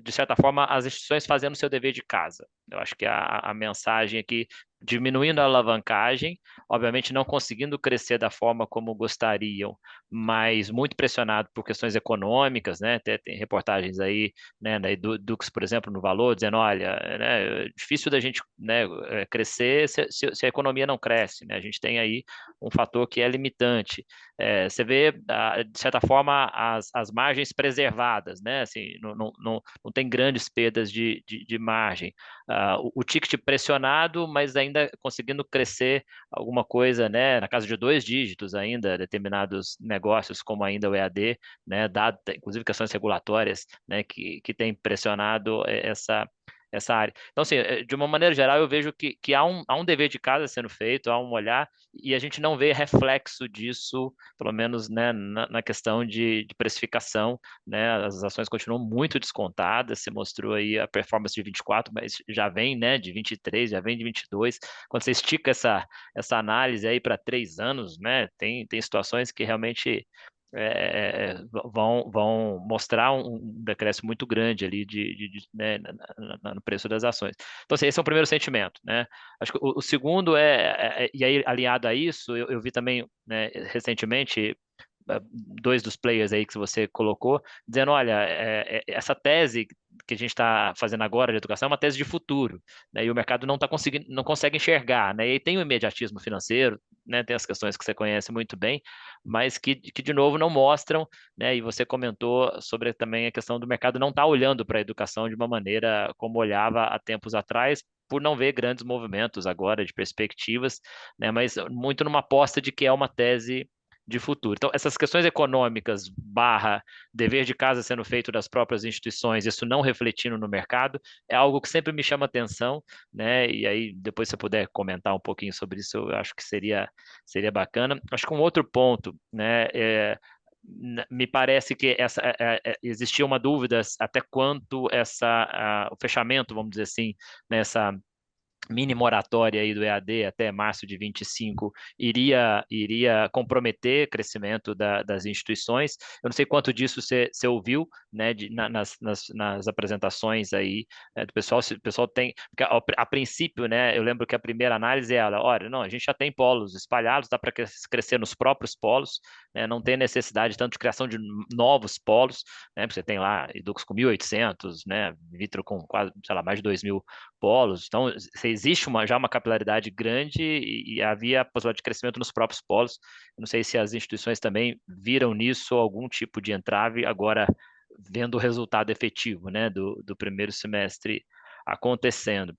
de certa forma, as instituições fazendo o seu dever de casa. Eu acho que a mensagem aqui, diminuindo a alavancagem, obviamente não conseguindo crescer da forma como gostariam, mas muito pressionado por questões econômicas, né? Tem reportagens aí, né, da Dux, por exemplo, no Valor, dizendo, olha, né, é difícil da gente, né, crescer se a economia não cresce, né? A gente tem aí um fator que é limitante. Você vê, de certa forma, as margens preservadas, né? Assim, não tem grandes perdas de margem. O ticket pressionado, mas ainda conseguindo crescer alguma coisa, né? Na casa de 2 dígitos ainda, determinados negócios, como ainda o EAD, né? Dado, inclusive, questões regulatórias, né? Que tem pressionado essa área. Então, assim, de uma maneira geral, eu vejo que há um dever de casa sendo feito, há um olhar, e a gente não vê reflexo disso, pelo menos, né, na questão de precificação, né, as ações continuam muito descontadas, você mostrou aí a performance de 24, mas já vem, né, de 23, já vem de 22, quando você estica essa análise aí para 3 anos, né, tem situações que realmente vão mostrar um decréscimo muito grande ali né, no preço das ações. Então, assim, esse é o primeiro sentimento, né? Acho que o segundo e aí alinhado a isso, eu vi também, né, recentemente, dois dos players aí que você colocou, dizendo, olha, essa tese que a gente está fazendo agora de educação é uma tese de futuro, né, e o mercado não está conseguindo, não consegue enxergar, né, e tem o imediatismo financeiro, né, tem as questões que você conhece muito bem, mas que de novo não mostram, né, e você comentou sobre também a questão do mercado não estar olhando para a educação de uma maneira como olhava há tempos atrás, por não ver grandes movimentos agora de perspectivas, né, mas muito numa aposta de que é uma tese de futuro. Então, essas questões econômicas barra dever de casa sendo feito das próprias instituições, isso não refletindo no mercado, é algo que sempre me chama atenção, né? E aí, depois se você puder comentar um pouquinho sobre isso, eu acho que seria bacana. Acho que um outro ponto, né, me parece que existia uma dúvida até quanto o fechamento, vamos dizer assim, nessa mini moratória aí do EAD até março de 25 iria comprometer o crescimento das instituições. Eu não sei quanto disso você ouviu, né, nas apresentações aí, né, do pessoal, se o pessoal tem, porque a princípio, né, eu lembro que a primeira análise é ela, olha, não, a gente já tem polos espalhados, dá para crescer nos próprios polos, né, não tem necessidade tanto de criação de novos polos, né, porque você tem lá Edux com 1.800, né, Vitro com quase, sei lá, mais de 2.000 polos, então existe já uma capilaridade grande e havia a possibilidade de crescimento nos próprios polos. Eu não sei se as instituições também viram nisso algum tipo de entrave, agora vendo o resultado efetivo, né, do primeiro semestre acontecendo.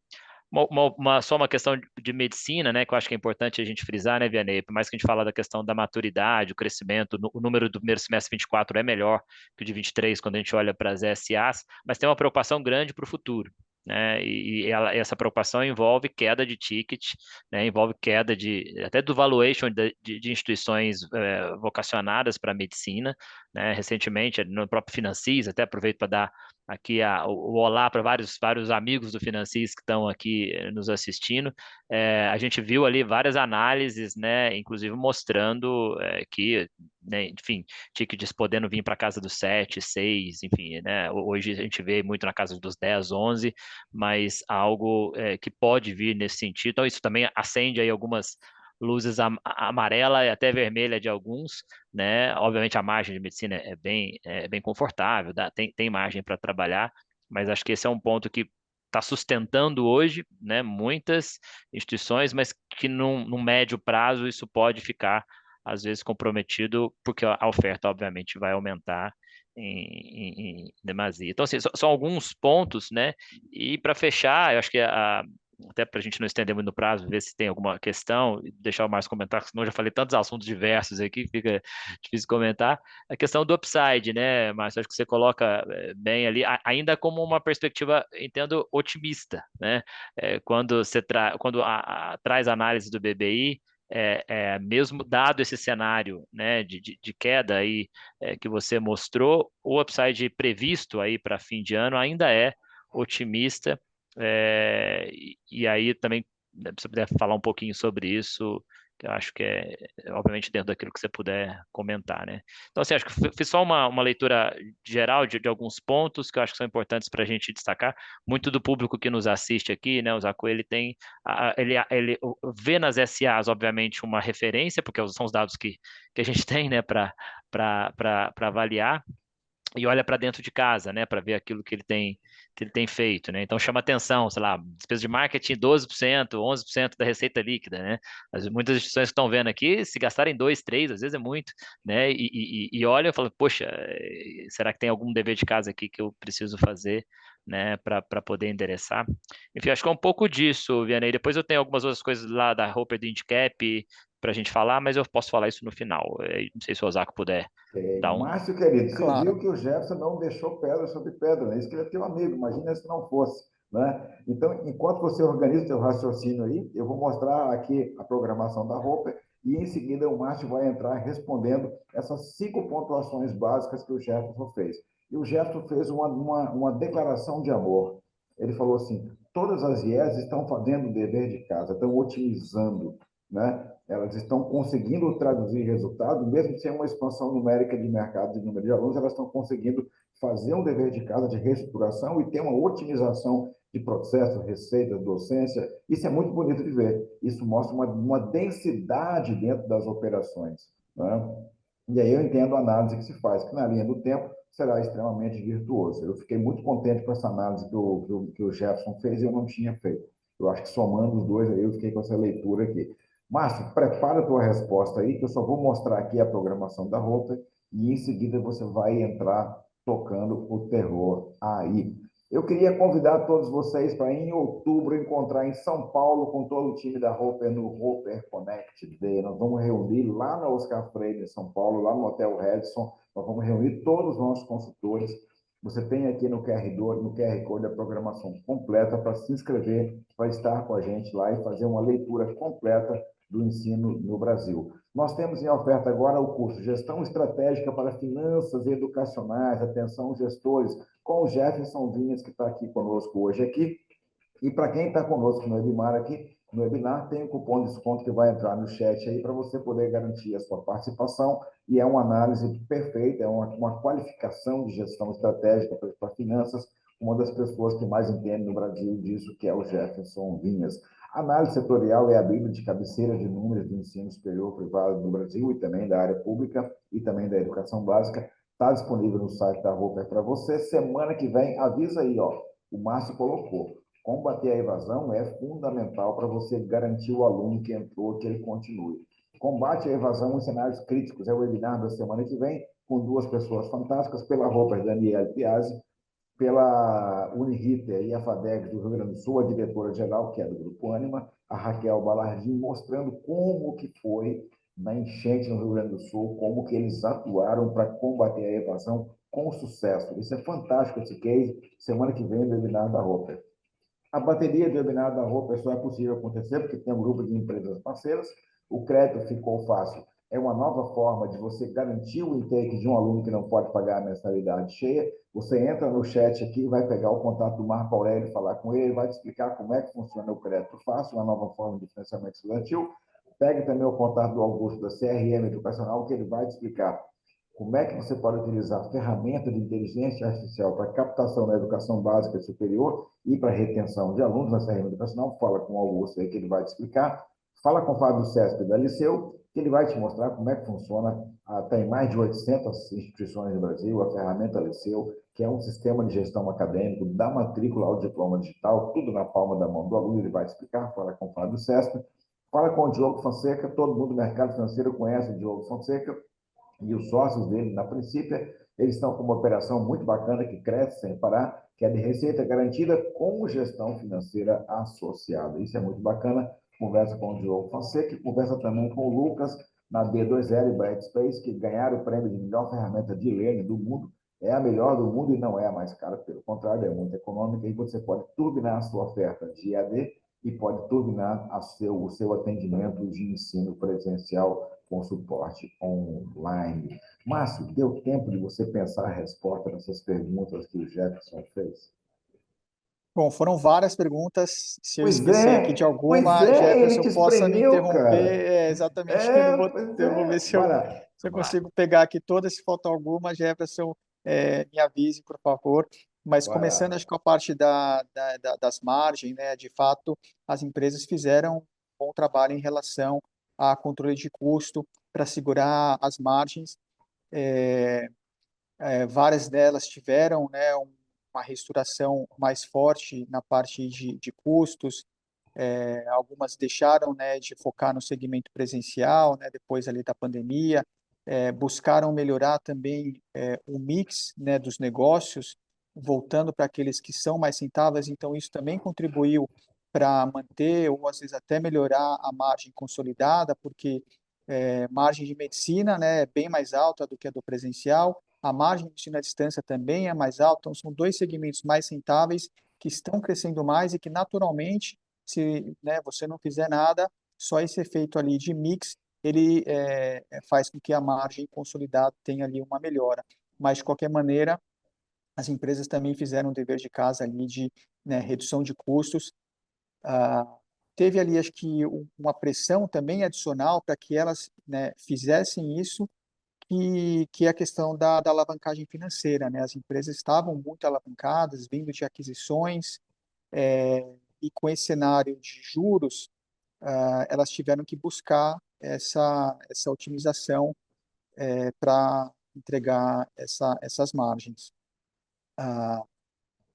Só uma questão de medicina, né, que eu acho que é importante a gente frisar, né, Vianney? Por mais que a gente fala da questão da maturidade, o crescimento, o número do primeiro semestre 24 é melhor que o de 23 quando a gente olha para as SAs, mas tem uma preocupação grande para o futuro, né? Essa preocupação envolve queda de ticket, né? Envolve queda até do valuation de instituições vocacionadas para a medicina, né? Recentemente, no próprio Financis, até aproveito para dar aqui o olá para vários amigos do Financis que estão aqui nos assistindo. A gente viu ali várias análises, né, inclusive mostrando que, né, enfim, tickets podendo vir para casa dos 7, 6, enfim, né, hoje a gente vê muito na casa dos 10, 11, mas algo que pode vir nesse sentido. Então, isso também acende aí algumas luzes amarela e até vermelha de alguns, né? Obviamente a margem de medicina é bem confortável, tem margem para trabalhar, mas acho que esse é um ponto que está sustentando hoje, né, muitas instituições, mas que no médio prazo isso pode ficar às vezes comprometido, porque a oferta obviamente vai aumentar em demasia. Então, assim, são alguns pontos, né? E para fechar, eu acho que até para a gente não estender muito no prazo, ver se tem alguma questão, e deixar o Márcio comentar, senão eu já falei tantos assuntos diversos aqui, fica difícil comentar. A questão do upside, né, Márcio? Acho que você coloca bem ali, ainda como uma perspectiva, entendo, otimista, né? Quando você traz análise do BBI, mesmo dado esse cenário, né, de queda aí que você mostrou, o upside previsto aí para fim de ano ainda é otimista. E aí também, né, se você puder falar um pouquinho sobre isso, que eu acho que obviamente, dentro daquilo que você puder comentar, né? Então, assim, acho que fiz só uma leitura geral de alguns pontos que eu acho que são importantes para a gente destacar. Muito do público que nos assiste aqui, né, o Zaco, ele tem, ele vê nas SAs, obviamente, uma referência, porque são os dados que a gente tem, né, para avaliar, e olha para dentro de casa, né, para ver aquilo que ele tem feito, né? Então chama atenção, sei lá, despesa de marketing 12%, 11% da receita líquida, né? Muitas instituições que estão vendo aqui, se gastarem 2, 3, às vezes é muito, né? E olha e fala, poxa, será que tem algum dever de casa aqui que eu preciso fazer, né, para poder endereçar? Enfim, acho que é um pouco disso, Vianney. Depois eu tenho algumas outras coisas lá da Hopper do Indicap para a gente falar, mas eu posso falar isso no final. Não sei se o Osako puder dar um. Márcio, querido, você Claro. viu que o Jefferson não deixou pedra sobre pedra, né? Isso que ele é teu amigo, imagina se não fosse, né? Então, enquanto você organiza o seu raciocínio aí, eu vou mostrar aqui a programação da Roper e em seguida o Márcio vai entrar respondendo essas 5 pontuações básicas que o Jefferson fez. E o Jefferson fez uma declaração de amor. Ele falou assim, todas as IES estão fazendo o dever de casa, estão otimizando, né? Elas estão conseguindo traduzir resultados, mesmo sem uma expansão numérica de mercado de número de alunos, elas estão conseguindo fazer um dever de casa de reestruturação e ter uma otimização de processos, receitas, docência. Isso é muito bonito de ver. Isso mostra uma densidade dentro das operações, né? E aí eu entendo a análise que se faz, que na linha do tempo será extremamente virtuoso. Eu fiquei muito contente com essa análise que o Jefferson fez e eu não tinha feito. Eu acho que somando os dois aí, eu fiquei com essa leitura aqui. Márcio, prepara a tua resposta aí, que eu só vou mostrar aqui a programação da roupa e em seguida você vai entrar tocando o terror aí. Eu queria convidar todos vocês para em outubro encontrar em São Paulo com todo o time da Roper no Roper Connect Day. Nós vamos reunir lá na Oscar Freire, em São Paulo, lá no Hotel Redson. Nós vamos reunir todos os nossos consultores. Você tem aqui no QR Code a programação completa para se inscrever, para estar com a gente lá e fazer uma leitura completa do ensino no Brasil. Nós temos em oferta agora o curso Gestão Estratégica para Finanças Educacionais, atenção gestores, com o Jefferson Vinhas, que está aqui conosco hoje aqui, E para quem está conosco no webinar aqui, no webinar tem um cupom de desconto que vai entrar no chat aí para você poder garantir a sua participação, e é uma análise perfeita, é uma qualificação de gestão estratégica para finanças, uma das pessoas que mais entende no Brasil disso, que é o Jefferson Vinhas. A análise setorial é a bíblia de cabeceira de números do ensino superior privado no Brasil e também da área pública e também da educação básica. Está disponível no site da Roper para você. Semana que vem, avisa aí, ó, o Márcio colocou. Combater a evasão é fundamental para você garantir o aluno que entrou que ele continue. Combate à evasão em cenários críticos é o webinar da semana que vem, com duas pessoas fantásticas, pela Roper, Daniela Piazzi, pela Uniriter e a FADEG do Rio Grande do Sul, a diretora-geral, que é do Grupo Ânima, a Raquel Balardim, mostrando como que foi na enchente no Rio Grande do Sul, como que eles atuaram para combater a evasão com sucesso. Isso é fantástico, esse case. Semana que vem, o webinar da Roper. A bateria de webinar da Roper só é possível acontecer porque tem um grupo de empresas parceiras. O crédito ficou fácil. É uma nova forma de você garantir o intake de um aluno que não pode pagar a mensalidade cheia. Você entra no chat aqui, vai pegar o contato do Marco Aurélio, falar com ele, vai te explicar como é que funciona o crédito fácil, uma nova forma de financiamento estudantil. Pegue também o contato do Augusto da CRM Educacional, que ele vai te explicar como é que você pode utilizar ferramentas de inteligência artificial para captação na educação básica e superior e para retenção de alunos na CRM Educacional. Fala com o Augusto aí que ele vai te explicar. Fala com o Fábio Céspedes da Liceu, que ele vai te mostrar como é que funciona. Tem mais de 800 instituições no Brasil, a ferramenta Liceu, que é um sistema de gestão acadêmico, da matrícula ao diploma digital, tudo na palma da mão do aluno, ele vai te explicar. Fala com o Fábio Céspedes. Fala com o Diogo Fonseca, todo mundo do mercado financeiro conhece o Diogo Fonseca, e os sócios dele, na princípio, eles estão com uma operação muito bacana que cresce sem parar, que é de receita garantida com gestão financeira associada. Isso é muito bacana. Conversa com o Diogo Fonseca, conversa também com o Lucas, na D2L e Brightspace, que ganharam o prêmio de melhor ferramenta de e-learning do mundo. É a melhor do mundo e não é a mais cara, pelo contrário, é muito econômica, e você pode turbinar a sua oferta de EAD e pode turbinar o seu atendimento de ensino presencial com suporte online. Márcio, deu tempo de você pensar a resposta nessas perguntas que o Jefferson fez? Bom, foram várias perguntas. Se eu Pois esquecer aqui de pois alguma, é, ele Jefferson, te possa me espremeu, interromper. cara. Exatamente, eu vou, Pois eu vou ver é. Vai lá. se eu Vamos lá. consigo pegar aqui todas. Se faltar alguma, Jefferson, me avise, por favor. Mas Vai começando, lá. acho que com a parte das margens, né? De fato, as empresas fizeram um bom trabalho em relação a controle de custo para segurar as margens. Várias delas tiveram, né, uma reestruturação mais forte na parte de custos. Algumas deixaram, né, de focar no segmento presencial, né, depois ali da pandemia. Buscaram melhorar também o mix, né, dos negócios, voltando para aqueles que são mais rentáveis. Então isso também contribuiu para manter ou às vezes até melhorar a margem consolidada, porque margem de medicina, né, é bem mais alta do que a do presencial. A margem de ensino à distância também é mais alta. Então são dois segmentos mais rentáveis que estão crescendo mais e que naturalmente, se, né, você não fizer nada, só esse efeito ali de mix, ele faz com que a margem consolidada tenha ali uma melhora. Mas, de qualquer maneira, as empresas também fizeram o dever de casa ali de, né, redução de custos. Ah, teve ali, acho que, uma pressão também adicional para que elas, né, fizessem isso, que é a questão da alavancagem financeira, né? As empresas estavam muito alavancadas, vindo de aquisições, e com esse cenário de juros, elas tiveram que buscar essa otimização para entregar essas margens.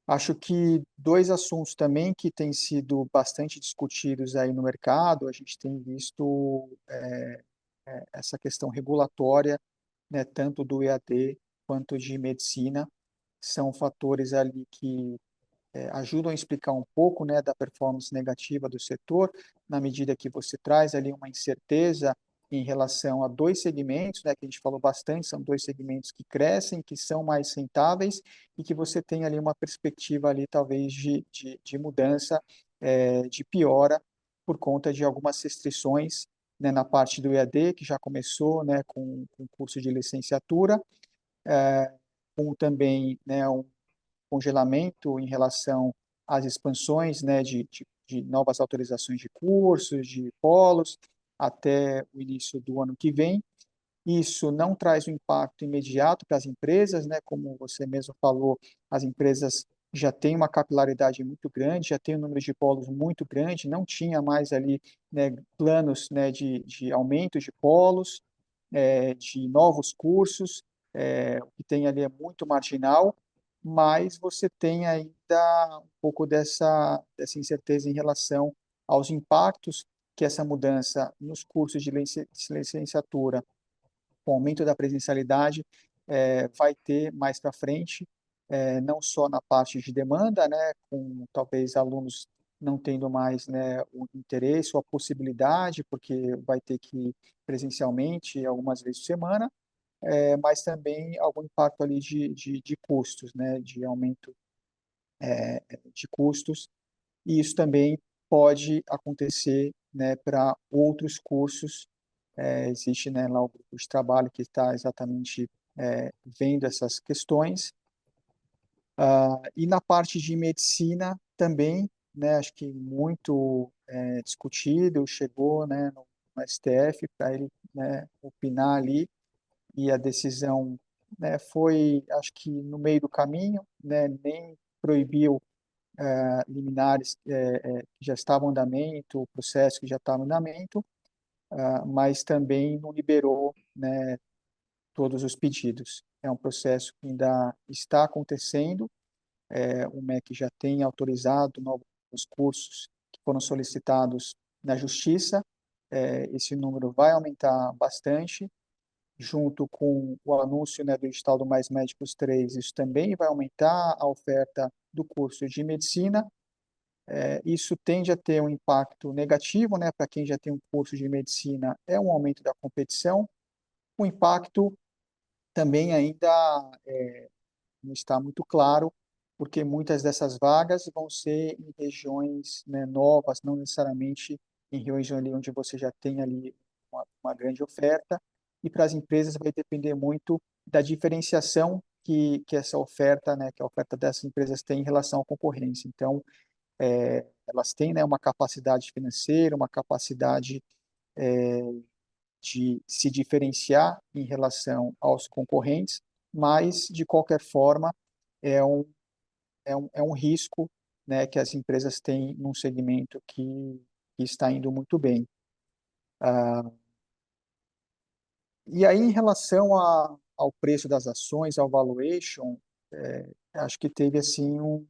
Acho que dois assuntos também que têm sido bastante discutidos aí no mercado, a gente tem visto essa questão regulatória, né, tanto do EAD quanto de medicina, são fatores ali que ajudam a explicar um pouco, né, da performance negativa do setor, na medida que você traz ali uma incerteza em relação a dois segmentos, né, que a gente falou bastante, são dois segmentos que crescem, que são mais rentáveis e que você tem ali uma perspectiva ali talvez de mudança, de piora por conta de algumas restrições, né, na parte do EAD, que já começou, né, com curso de licenciatura, com também, né, um congelamento em relação as expansões, né, de novas autorizações de cursos, de polos, até o início do ano que vem. Isso não traz um impacto imediato para as empresas, né? Como você mesmo falou, as empresas já têm uma capilaridade muito grande, já tem um número de polos muito grande, não tinha mais ali, né, planos, né, de aumento de polos, de novos cursos, o que tem ali é muito marginal, mas você tem ainda um pouco dessa incerteza em relação aos impactos que essa mudança nos cursos de licenciatura, com o aumento da presencialidade, vai ter mais para frente, não só na parte de demanda, né, com talvez alunos não tendo mais, né, o interesse ou a possibilidade, porque vai ter que ir presencialmente algumas vezes por semana, mas também algum impacto ali de custos, né, de aumento de custos, e isso também pode acontecer, né, para outros cursos. Existe, né, lá o grupo de trabalho que está exatamente vendo essas questões. E na parte de medicina também, né, acho que muito discutido, chegou, né, no STF para ele, né, opinar ali, e a decisão, né, foi, acho que no meio do caminho, né, nem proibiu liminares que já estavam em andamento, o processo que já estava em andamento, mas também não liberou, né, todos os pedidos. É um processo que ainda está acontecendo, o MEC já tem autorizado novos cursos que foram solicitados na Justiça, esse número vai aumentar bastante, junto com o anúncio, né, do edital do Mais Médicos 3, isso também vai aumentar a oferta do curso de medicina. Isso tende a ter um impacto negativo, né, para quem já tem um curso de medicina, é um aumento da competição. O impacto também ainda não está muito claro, porque muitas dessas vagas vão ser em regiões, né, novas, não necessariamente em regiões ali onde você já tem ali uma grande oferta, e para as empresas vai depender muito da diferenciação que essa oferta, né, que a oferta dessas empresas tem em relação à concorrência. Então, elas têm, né, uma capacidade financeira, uma capacidade de se diferenciar em relação aos concorrentes, mas, de qualquer forma, é um, é um risco, né, que as empresas têm num segmento que está indo muito bem. E aí, em relação ao preço das ações, ao valuation, acho que teve assim um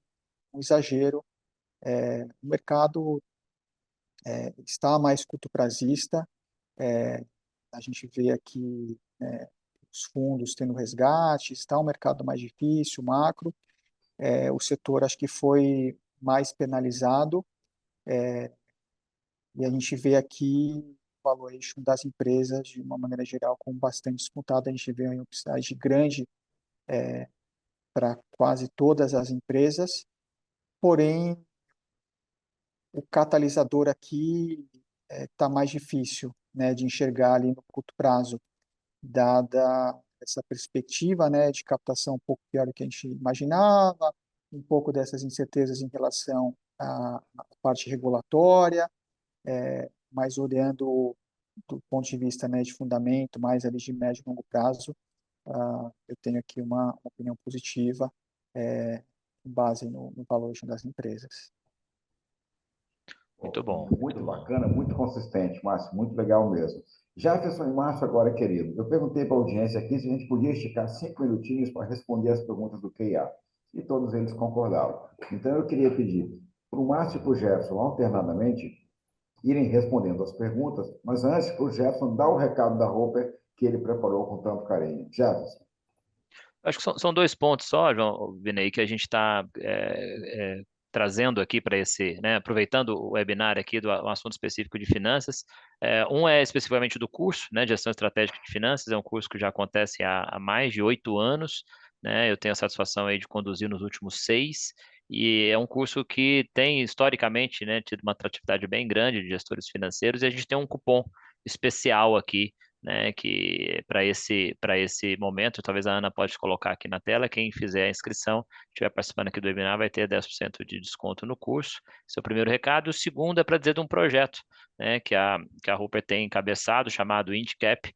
exagero. O mercado está mais curto-prazista. A gente vê aqui os fundos tendo resgate, está um mercado mais difícil, macro. O setor acho que foi mais penalizado, e a gente vê aqui o valuation das empresas, de uma maneira geral, com bastante disputado. A gente vê uma upside grande para quase todas as empresas, porém, o catalisador aqui está mais difícil, né, de enxergar ali no curto prazo, dada essa perspectiva, né, de captação um pouco pior do que a gente imaginava, um pouco dessas incertezas em relação à parte regulatória, mas olhando do ponto de vista, né, de fundamento, mais ali de médio e longo prazo, eu tenho aqui uma opinião positiva, com base no valuation das empresas. Muito bom, Muito muito bom. bacana, muito consistente, Márcio, muito legal mesmo. Jefferson e Márcio, agora, querido, eu perguntei para a audiência aqui se a gente podia esticar 5 minutinhos para responder as perguntas do QIA, e todos eles concordaram. Então, eu queria pedir para o Márcio e para o Jefferson, alternadamente, irem respondendo as perguntas, mas antes, para o Jefferson dar o recado da Roper que ele preparou com tanto carinho. Jefferson. Acho que são dois pontos só, João Vinei, que a gente está trazendo aqui para esse, né, aproveitando o webinar aqui do assunto específico de finanças. Um é especificamente do curso, né, de Gestão Estratégica de Finanças, é um curso que já acontece há mais de 8 anos, né, eu tenho a satisfação aí de conduzir nos últimos 6, e é um curso que tem, historicamente, né, tido uma atratividade bem grande de gestores financeiros, e a gente tem um cupom especial aqui né, que para esse momento, talvez a Ana pode colocar aqui na tela, quem fizer a inscrição, estiver participando aqui do webinar, vai ter 10% de desconto no curso. Esse é o primeiro recado. O segundo é para dizer de um projeto, né, que a Roper tem encabeçado, chamado INDCAP.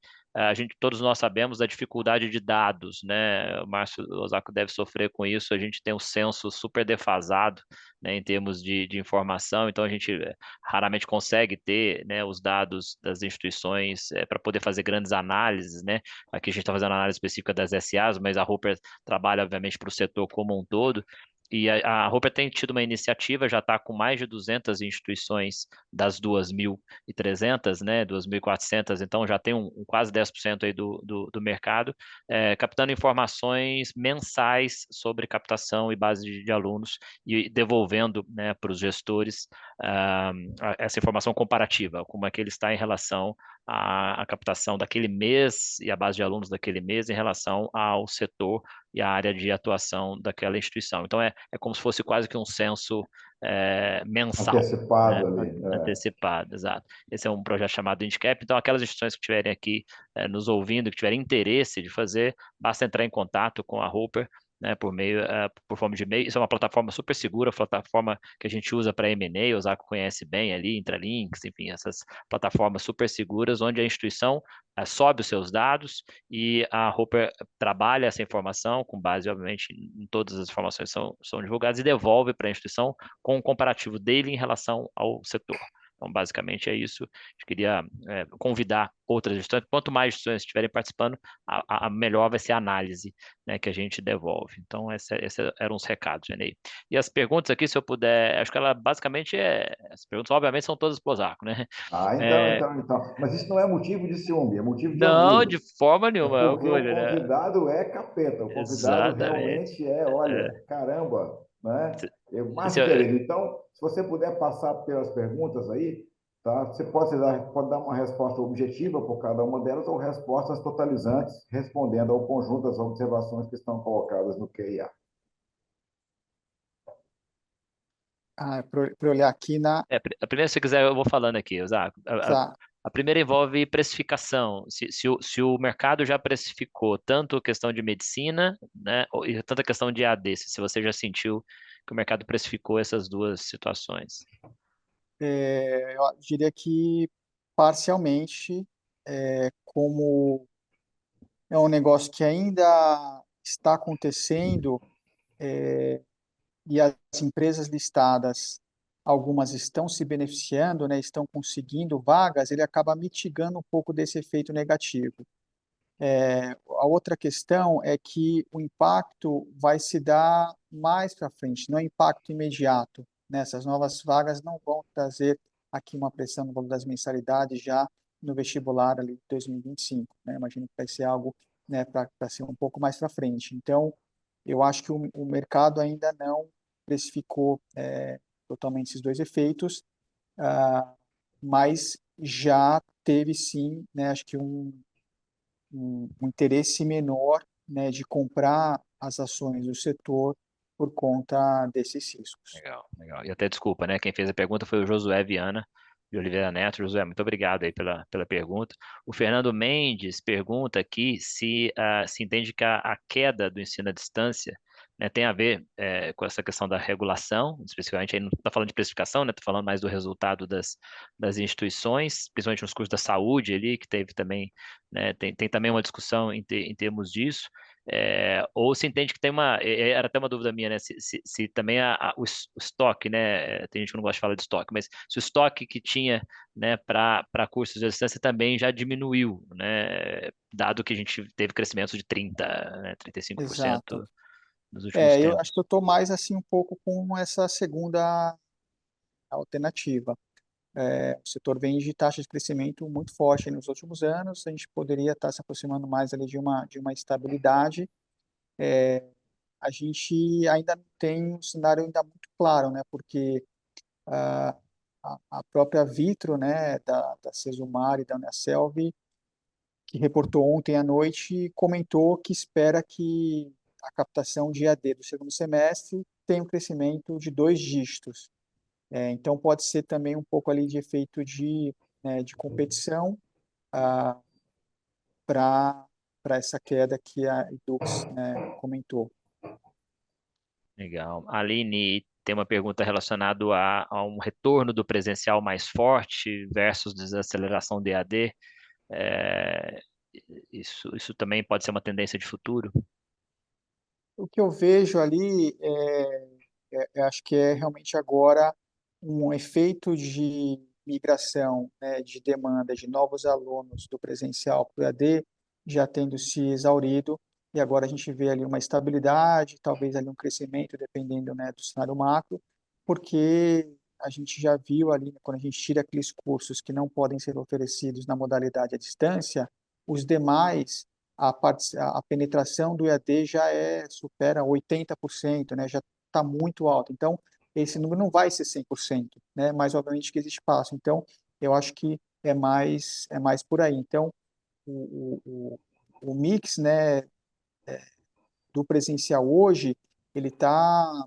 Todos nós sabemos da dificuldade de dados, né? O Márcio Osako deve sofrer com isso. A gente tem um censo super defasado, né, em termos de informação, então a gente raramente consegue ter, né, os dados das instituições para poder fazer grandes análises, né? Aqui a gente está fazendo análise específica das SAs, mas a Roper trabalha, obviamente, para o setor como um todo. E a Roper tem tido uma iniciativa, já está com mais de 200 instituições das 2.300, né, 2.400, então já tem quase 10% aí do mercado, captando informações mensais sobre captação e base de alunos e devolvendo, né, para os gestores essa informação comparativa, como é que ele está em relação à captação daquele mês e a base de alunos daquele mês em relação ao setor e à área de atuação daquela instituição. Então, é como se fosse quase que um censo mensal, né? Antecipado ali. Antecipado, exato. Esse é um projeto chamado Indicap. Então, aquelas instituições que estiverem aqui nos ouvindo, que tiverem interesse de fazer, basta entrar em contato com a Roper, né, por forma de e-mail. Isso é uma plataforma super segura, plataforma que a gente usa para M&A, o Zaco conhece bem ali, Intralinks, enfim, essas plataformas super seguras, onde a instituição sobe os seus dados e a Roper trabalha essa informação com base, obviamente, em todas as informações que são divulgadas e devolve para a instituição com um comparativo dele em relação ao setor. Então, basicamente é isso. A gente queria convidar outras instituições. Quanto mais instituições estiverem participando, a melhor vai ser a análise, né, que a gente devolve. Então, esses eram os recados, Genei. E as perguntas aqui, se eu puder, acho que ela basicamente as perguntas, obviamente, são todas pro Zaco, né? Então. Mas isso não é motivo de ciúme, é motivo de Não, de orgulho. forma É nenhuma, é porque o orgulho, né? convidado é capeta, o convidado Exatamente. realmente olha, caramba, né? Márcio Se eu- querido, então, se você puder passar pelas perguntas aí, tá? Você pode dar uma resposta objetiva por cada uma delas ou respostas totalizantes, respondendo ao conjunto das observações que estão colocadas no QIA. Para olhar aqui na. A primeira, se quiser, eu vou falando aqui, Zaco. Tá. A primeira envolve precificação. Se o mercado já precificou tanto a questão de medicina, né, e tanto a questão de EAD, se você já sentiu que o mercado precificou essas duas situações. Eu diria que parcialmente, como é um negócio que ainda está acontecendo, e as empresas listadas, algumas estão se beneficiando, né, estão conseguindo vagas, ele acaba mitigando um pouco desse efeito negativo. A outra questão é que o impacto vai se dar mais para frente, não é impacto imediato. Essas novas vagas não vão trazer aqui uma pressão no valor das mensalidades já no vestibular ali de 2025, né? Imagino que vai ser algo, né, para ser um pouco mais para frente. Então, eu acho que o mercado ainda não precificou totalmente esses dois efeitos, mas já teve sim, né, acho que um interesse menor, né, de comprar as ações do setor por conta desses riscos. Legal, legal. E até desculpa, né? Quem fez a pergunta foi o Josué Viana de Oliveira Neto. Josué, muito obrigado aí pela pergunta. O Fernando Mendes pergunta aqui se entende que a queda do ensino à distância, né, tem a ver com essa questão da regulação, especificamente aí não está falando de precificação, né? Está falando mais do resultado das instituições, principalmente nos cursos da saúde ali, que teve também, né, tem também uma discussão em termos disso. Ou se entende que tem era até uma dúvida minha, né? Se também o estoque, né? Tem gente que não gosta de falar de estoque, mas se o estoque que tinha, né, para cursos de distância também já diminuiu, né? Dado que a gente teve crescimento de 35% Exato. nos últimos Eu acho que tempos. eu estou mais assim um pouco com essa segunda alternativa. O setor vem de taxa de crescimento muito forte aí nos últimos anos, a gente poderia estar se aproximando mais ali de uma estabilidade. A gente ainda não tem um cenário ainda muito claro, né? Porque ah, a própria Vitro, né, da Sesumar e da Uniaselv, que reportou ontem à noite, comentou que espera que a captação de EAD do segundo semestre tenha um crescimento de 2 dígitos. Então, pode ser também um pouco ali de efeito de competição. para essa queda que a Edux, né, comentou. Legal. Aline, tem uma pergunta relacionada a um retorno do presencial mais forte versus desaceleração do EAD. É, isso também pode ser uma tendência de futuro? O que eu vejo ali acho que é realmente agora um efeito de migração, né, de demanda de novos alunos do presencial para o EAD já tendo se exaurido, e agora a gente vê ali uma estabilidade, talvez ali um crescimento, dependendo, né, do cenário macro, porque a gente já viu ali, né, quando a gente tira aqueles cursos que não podem ser oferecidos na modalidade à distância, os demais, a penetração do EAD já supera 80%, né, já está muito alto. Então, esse número não vai ser 100%, né? Mas obviamente que existe espaço. Então, eu acho que é mais por aí. Então, o mix, né, do presencial hoje, ele está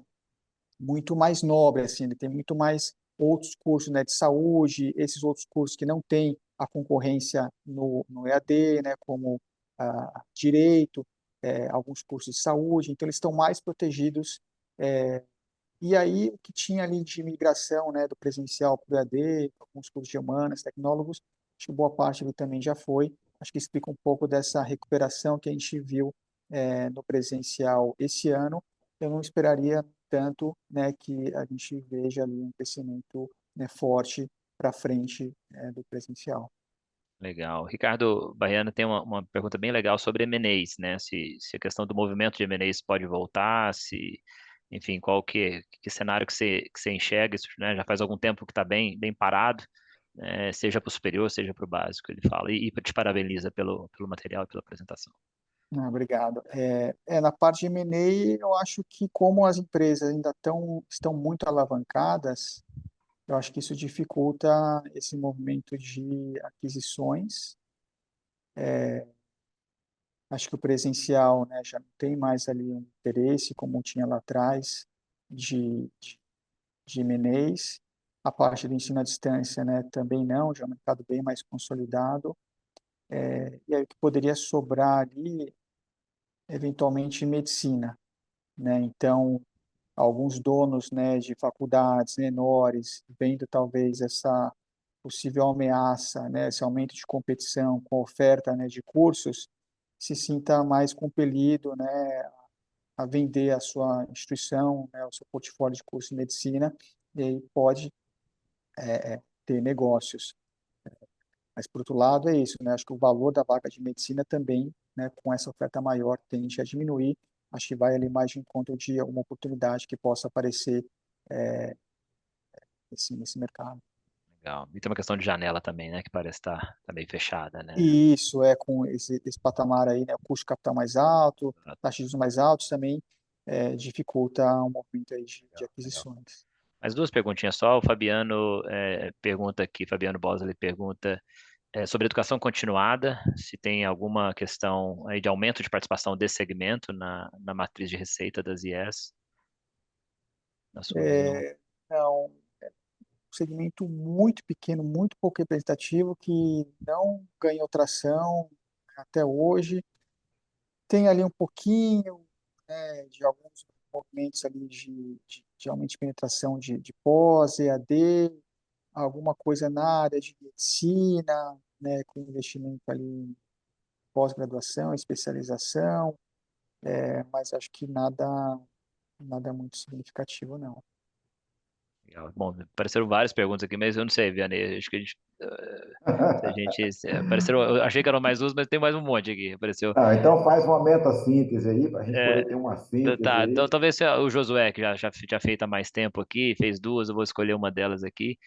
muito mais nobre, assim, ele tem muito mais outros cursos, né, de saúde, esses outros cursos que não têm a concorrência no EAD, né, como direito, alguns cursos de saúde, então eles estão mais protegidos. E aí, o que tinha ali de migração, né, do presencial para o EAD, alguns cursos de humanas, tecnólogos, acho que boa parte ali também já foi. Acho que explica um pouco dessa recuperação que a gente viu no presencial esse ano. Eu não esperaria tanto, né, que a gente veja ali um crescimento, né, forte para frente do presencial. Legal. Ricardo Baiano tem uma pergunta bem legal sobre M&As, né? Se a questão do movimento de M&As pode voltar, enfim, que cenário que você enxerga, isso, né? Já faz algum tempo que está bem parado, né? Seja para o superior, seja para o básico, ele fala. E te parabeniza pelo material e pela apresentação. Ah, obrigado. Na parte de M&A, eu acho que como as empresas ainda estão muito alavancadas, eu acho que isso dificulta esse movimento de aquisições. Acho que o presencial, né, já não tem mais ali um interesse como tinha lá atrás de M&As. A parte do ensino à distância, né, também não, já é um mercado bem mais consolidado. E aí o que poderia sobrar ali, eventualmente, medicina, né? Então, alguns donos, né, de faculdades menores, vendo talvez essa possível ameaça, né, esse aumento de competição com a oferta, né, de cursos, se sinta mais compelido, né, a vender a sua instituição, né, o seu portfólio de curso de medicina, e aí pode ter negócios. Mas, por outro lado, é isso, né? Acho que o valor da vaga de medicina também, né, com essa oferta maior, tende a diminuir. Acho que vai ali mais de encontro de alguma oportunidade que possa aparecer nesse mercado. Legal. E tem uma questão de janela também, né? Que parece estar meio fechada, né? E isso é com esse patamar aí, né? O custo de capital mais alto, taxas de juros mais altos também dificulta um movimento aí de Legal, legal. aquisições. Mais duas perguntinhas só. O Fabiano pergunta aqui, Fabiano Bosley pergunta sobre educação continuada, se tem alguma questão aí de aumento de participação desse segmento na matriz de receita das IES, na sua visão. Não, um segmento muito pequeno, muito pouco representativo, que não ganhou tração até hoje. Tem ali um pouquinho, né, de alguns movimentos ali de aumento de penetração de pós, EAD, alguma coisa na área de medicina, né, com investimento ali em pós-graduação, especialização, mas acho que nada muito significativo, não. Legal. Bom, apareceram várias perguntas aqui, mas eu não sei, Vianney, acho que apareceram, eu achei que eram mais duas, mas tem mais um monte aqui, apareceu. Ah, então faz uma meta-síntese aí, para a gente É, poder ter uma síntese tá, então aí. talvez o Josué, que já feito há mais tempo aqui, fez duas, eu vou escolher uma delas aqui.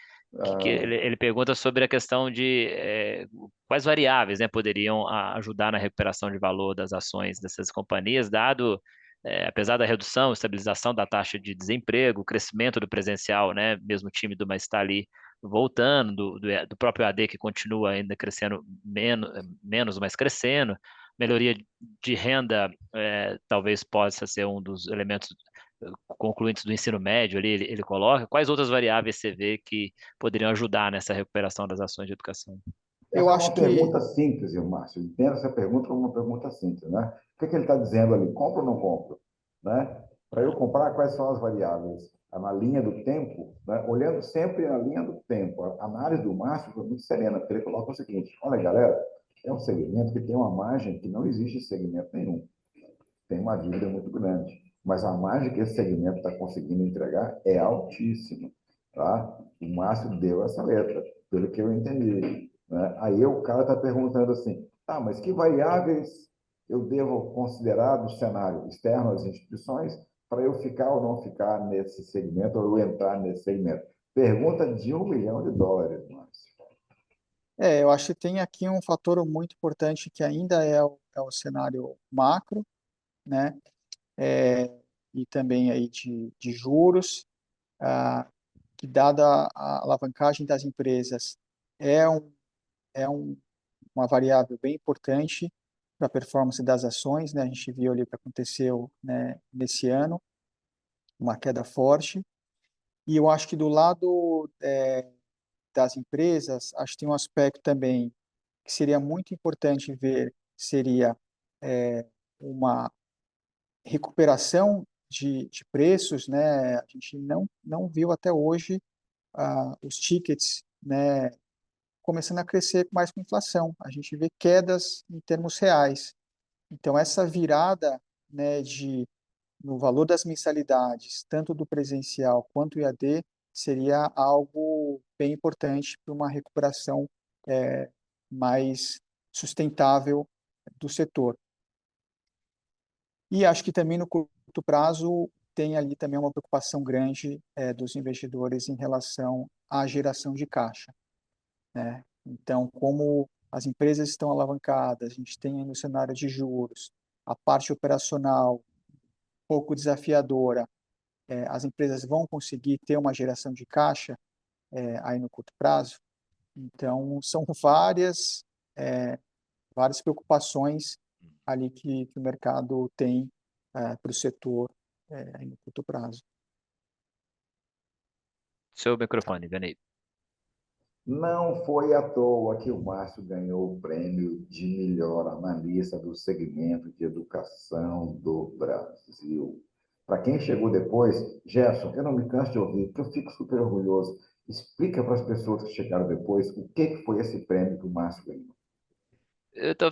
Que Ah, ele pergunta sobre a questão de quais variáveis, né, poderiam ajudar na recuperação de valor das ações dessas companhias, dado, apesar da redução, estabilização da taxa de desemprego, o crescimento do presencial, né, mesmo tímido, mas está ali voltando, do próprio AD que continua ainda crescendo menos, mas crescendo, melhoria de renda talvez possa ser um dos elementos concluintes do ensino médio ali, ele coloca. Quais outras variáveis você vê que poderiam ajudar nessa recuperação das ações de educação? Eu Essa é acho uma que pergunta simples, Márcio. Entenda essa pergunta como uma pergunta simples, né? O que ele está dizendo ali? Compro ou não compro? Né? Para eu comprar, quais são as variáveis? Na linha do tempo, né? Olhando sempre na linha do tempo. A análise do Márcio foi muito serena, porque ele coloca o seguinte: olha, galera, é um segmento que tem uma margem que não existe em segmento nenhum. Tem uma dívida muito grande, mas a margem que esse segmento está conseguindo entregar é altíssima, tá? O Márcio deu essa letra, pelo que eu entendi, né? Aí o cara está perguntando assim, tá, mas que variáveis eu devo considerar do cenário externo às instituições para eu ficar ou não ficar nesse segmento, ou eu entrar nesse segmento? Pergunta de US$ 1 milhão, Márcio. eu acho que tem aqui um fator muito importante que ainda é o cenário macro, né? É, e também aí de juros, ah, que dada a alavancagem das empresas é, um, é uma variável bem importante para a performance das ações, né? A gente viu ali o que aconteceu, né, nesse ano, uma queda forte. E eu acho que do lado das empresas, acho que tem um aspecto também que seria muito importante ver, seria uma recuperação de preços, né? A gente não viu até hoje os tickets, né, começando a crescer mais com inflação. A gente vê quedas em termos reais. Então, essa virada, né, no valor das mensalidades, tanto do presencial quanto do EAD, seria algo bem importante para uma recuperação mais sustentável do setor. E acho que também no curto prazo tem ali também uma preocupação grande dos investidores em relação à geração de caixa, né? Então, como as empresas estão alavancadas, a gente tem aí no cenário de juros, a parte operacional pouco desafiadora, as empresas vão conseguir ter uma geração de caixa aí no curto prazo. Então, são várias preocupações ali que o mercado tem para o setor aí no curto prazo. Seu microfone, Vianney. Não foi à toa que o Márcio ganhou o prêmio de melhor analista do segmento de educação do Brasil. Para quem chegou depois, Gerson, eu não me canso de ouvir, porque eu fico super orgulhoso. Explica para as pessoas que chegaram depois o que foi esse prêmio que o Márcio ganhou.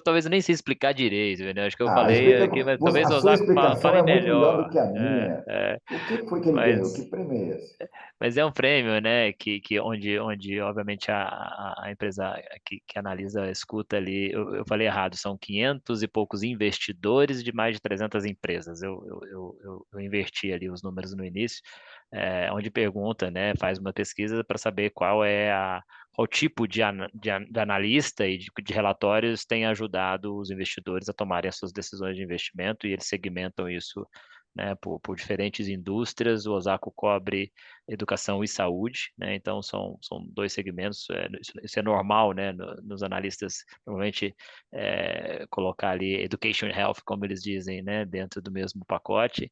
Talvez eu nem sei explicar direito, né? Acho que eu Ah, falei explica. aqui, mas talvez A o sua Osaka explicação fale é muito melhor melhor. do que a É, minha. é, O que foi que ele ganhou? Que mas prêmio é esse? Mas é um prêmio, né, que onde obviamente a empresa que analisa, escuta ali, eu falei errado, são 500 e poucos investidores de mais de 300 empresas. Eu inverti ali os números no início, onde pergunta, né, faz uma pesquisa para saber qual tipo de analista e de relatórios tem ajudado os investidores a tomarem as suas decisões de investimento, e eles segmentam isso, né, por diferentes indústrias. O Osaka cobre educação e saúde, né? Então são dois segmentos. Isso é normal, né? Nos analistas normalmente colocar ali education and health, como eles dizem, né? Dentro do mesmo pacote.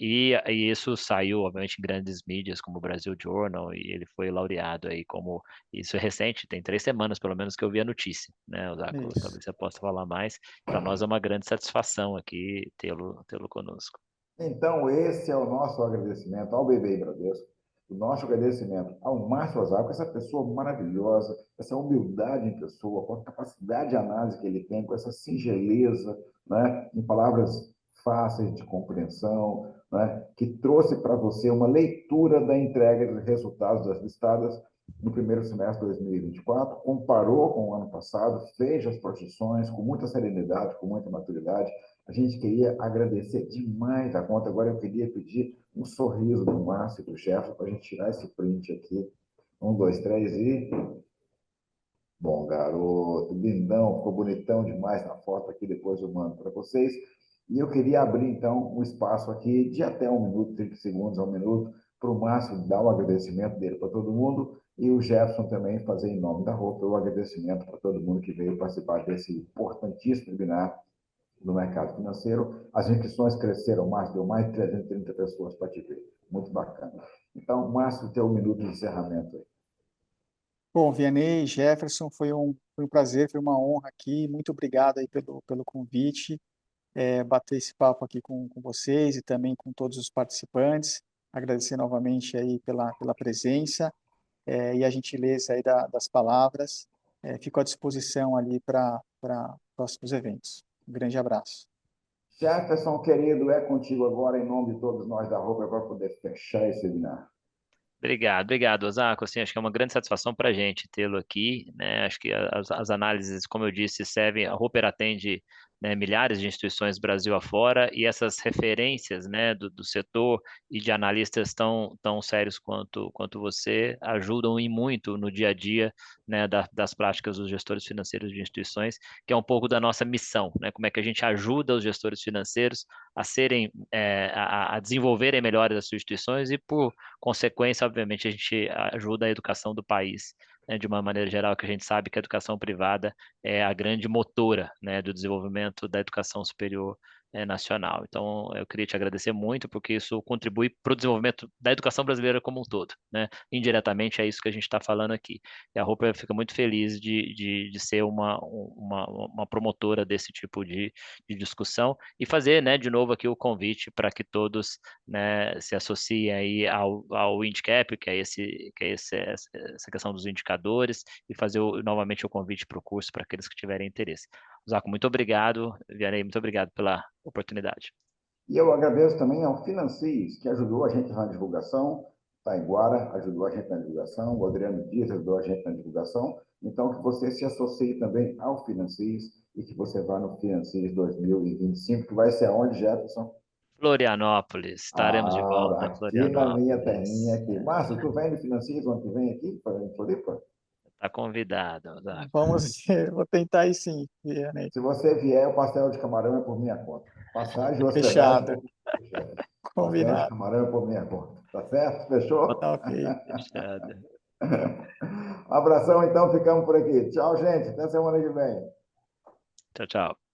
E isso saiu, obviamente, em grandes mídias como o Brasil Journal, e ele foi laureado aí como, isso é recente, tem 3 semanas pelo menos que eu vi a notícia, né? Osaka, Isso. talvez você possa falar mais. Para nós é uma grande satisfação aqui tê-lo conosco. Então, esse é o nosso agradecimento ao BB Bradesco, o nosso agradecimento ao Márcio Osako, essa pessoa maravilhosa, essa humildade em pessoa, com a capacidade de análise que ele tem, com essa singeleza, né, em palavras fáceis de compreensão, né, que trouxe para você uma leitura da entrega dos resultados das listadas no primeiro semestre de 2024, comparou com o ano passado, fez as projeções com muita serenidade, com muita maturidade. A gente queria agradecer demais a conta. Agora eu queria pedir um sorriso do Márcio e do Jefferson para a gente tirar esse print aqui. Um, dois, três e. Bom, garoto, lindão, ficou bonitão demais na foto aqui. Depois eu mando para vocês. E eu queria abrir, então, um espaço aqui de até 1 minuto, 30 segundos a 1 minuto, para o Márcio dar o agradecimento dele para todo mundo e o Jefferson também fazer, em nome da roupa, o agradecimento para todo mundo que veio participar desse importantíssimo webinar no mercado financeiro. As inscrições cresceram mais, deu mais de 330 pessoas para te ver. Muito bacana. Então, Márcio, teu 1 minuto de encerramento aí. Bom, Vianney, Jefferson, foi um prazer, foi uma honra aqui. Muito obrigado aí pelo convite, bater esse papo aqui com vocês e também com todos os participantes. Agradecer novamente aí pela presença, e a gentileza aí das palavras. Fico à disposição ali para próximos eventos. Um grande abraço. Jefferson, querido, é contigo agora, em nome de todos nós da Roper, para poder fechar esse webinar. Obrigado, Osako. Assim, acho que é uma grande satisfação para a gente tê-lo aqui, né? Acho que as análises, como eu disse, servem. A Roper atende, né, milhares de instituições Brasil afora e essas referências, né, do setor e de analistas tão sérios quanto você ajudam e muito no dia a dia, né, das práticas dos gestores financeiros de instituições, que é um pouco da nossa missão, né? Como é que a gente ajuda os gestores financeiros a serem, a desenvolverem melhores as suas instituições e por consequência, obviamente, a gente ajuda a educação do país, né, de uma maneira geral, que a gente sabe que a educação privada é a grande motora, né, do desenvolvimento da educação superior nacional. Então, eu queria te agradecer muito, porque isso contribui para o desenvolvimento da educação brasileira como um todo, né? Indiretamente é isso que a gente está falando aqui. E a Roper fica muito feliz de ser uma promotora desse tipo de discussão e fazer, né, de novo aqui o convite para que todos, né, se associem aí ao Windcap, essa questão dos indicadores, e fazer novamente o convite para o curso para aqueles que tiverem interesse. Zaco, muito obrigado. Vianney, muito obrigado pela oportunidade. E eu agradeço também ao Financis, que ajudou a gente na divulgação, Taiguara ajudou a gente na divulgação, o Adriano Dias ajudou a gente na divulgação. Então, que você se associe também ao Financis e que você vá no Financis 2025, que vai ser aonde, Jefferson? Florianópolis, estaremos de volta a Aqui na minha terrinha Florianópolis. aqui. Márcio, tu vem no Financis o ano que vem aqui, em Floripa? Está convidado, Zaco. Vamos, vou tentar ir sim, Vianney. Se você vier, o pastel de camarão é por minha conta. Passagem e hospedagem Fechado, por minha conta. Pastel de combinado. camarão é por minha conta. Tá certo? Fechou? Tá ok. Fechado. Abração, então, ficamos por aqui. Tchau, gente. Até semana que vem. Tchau, tchau.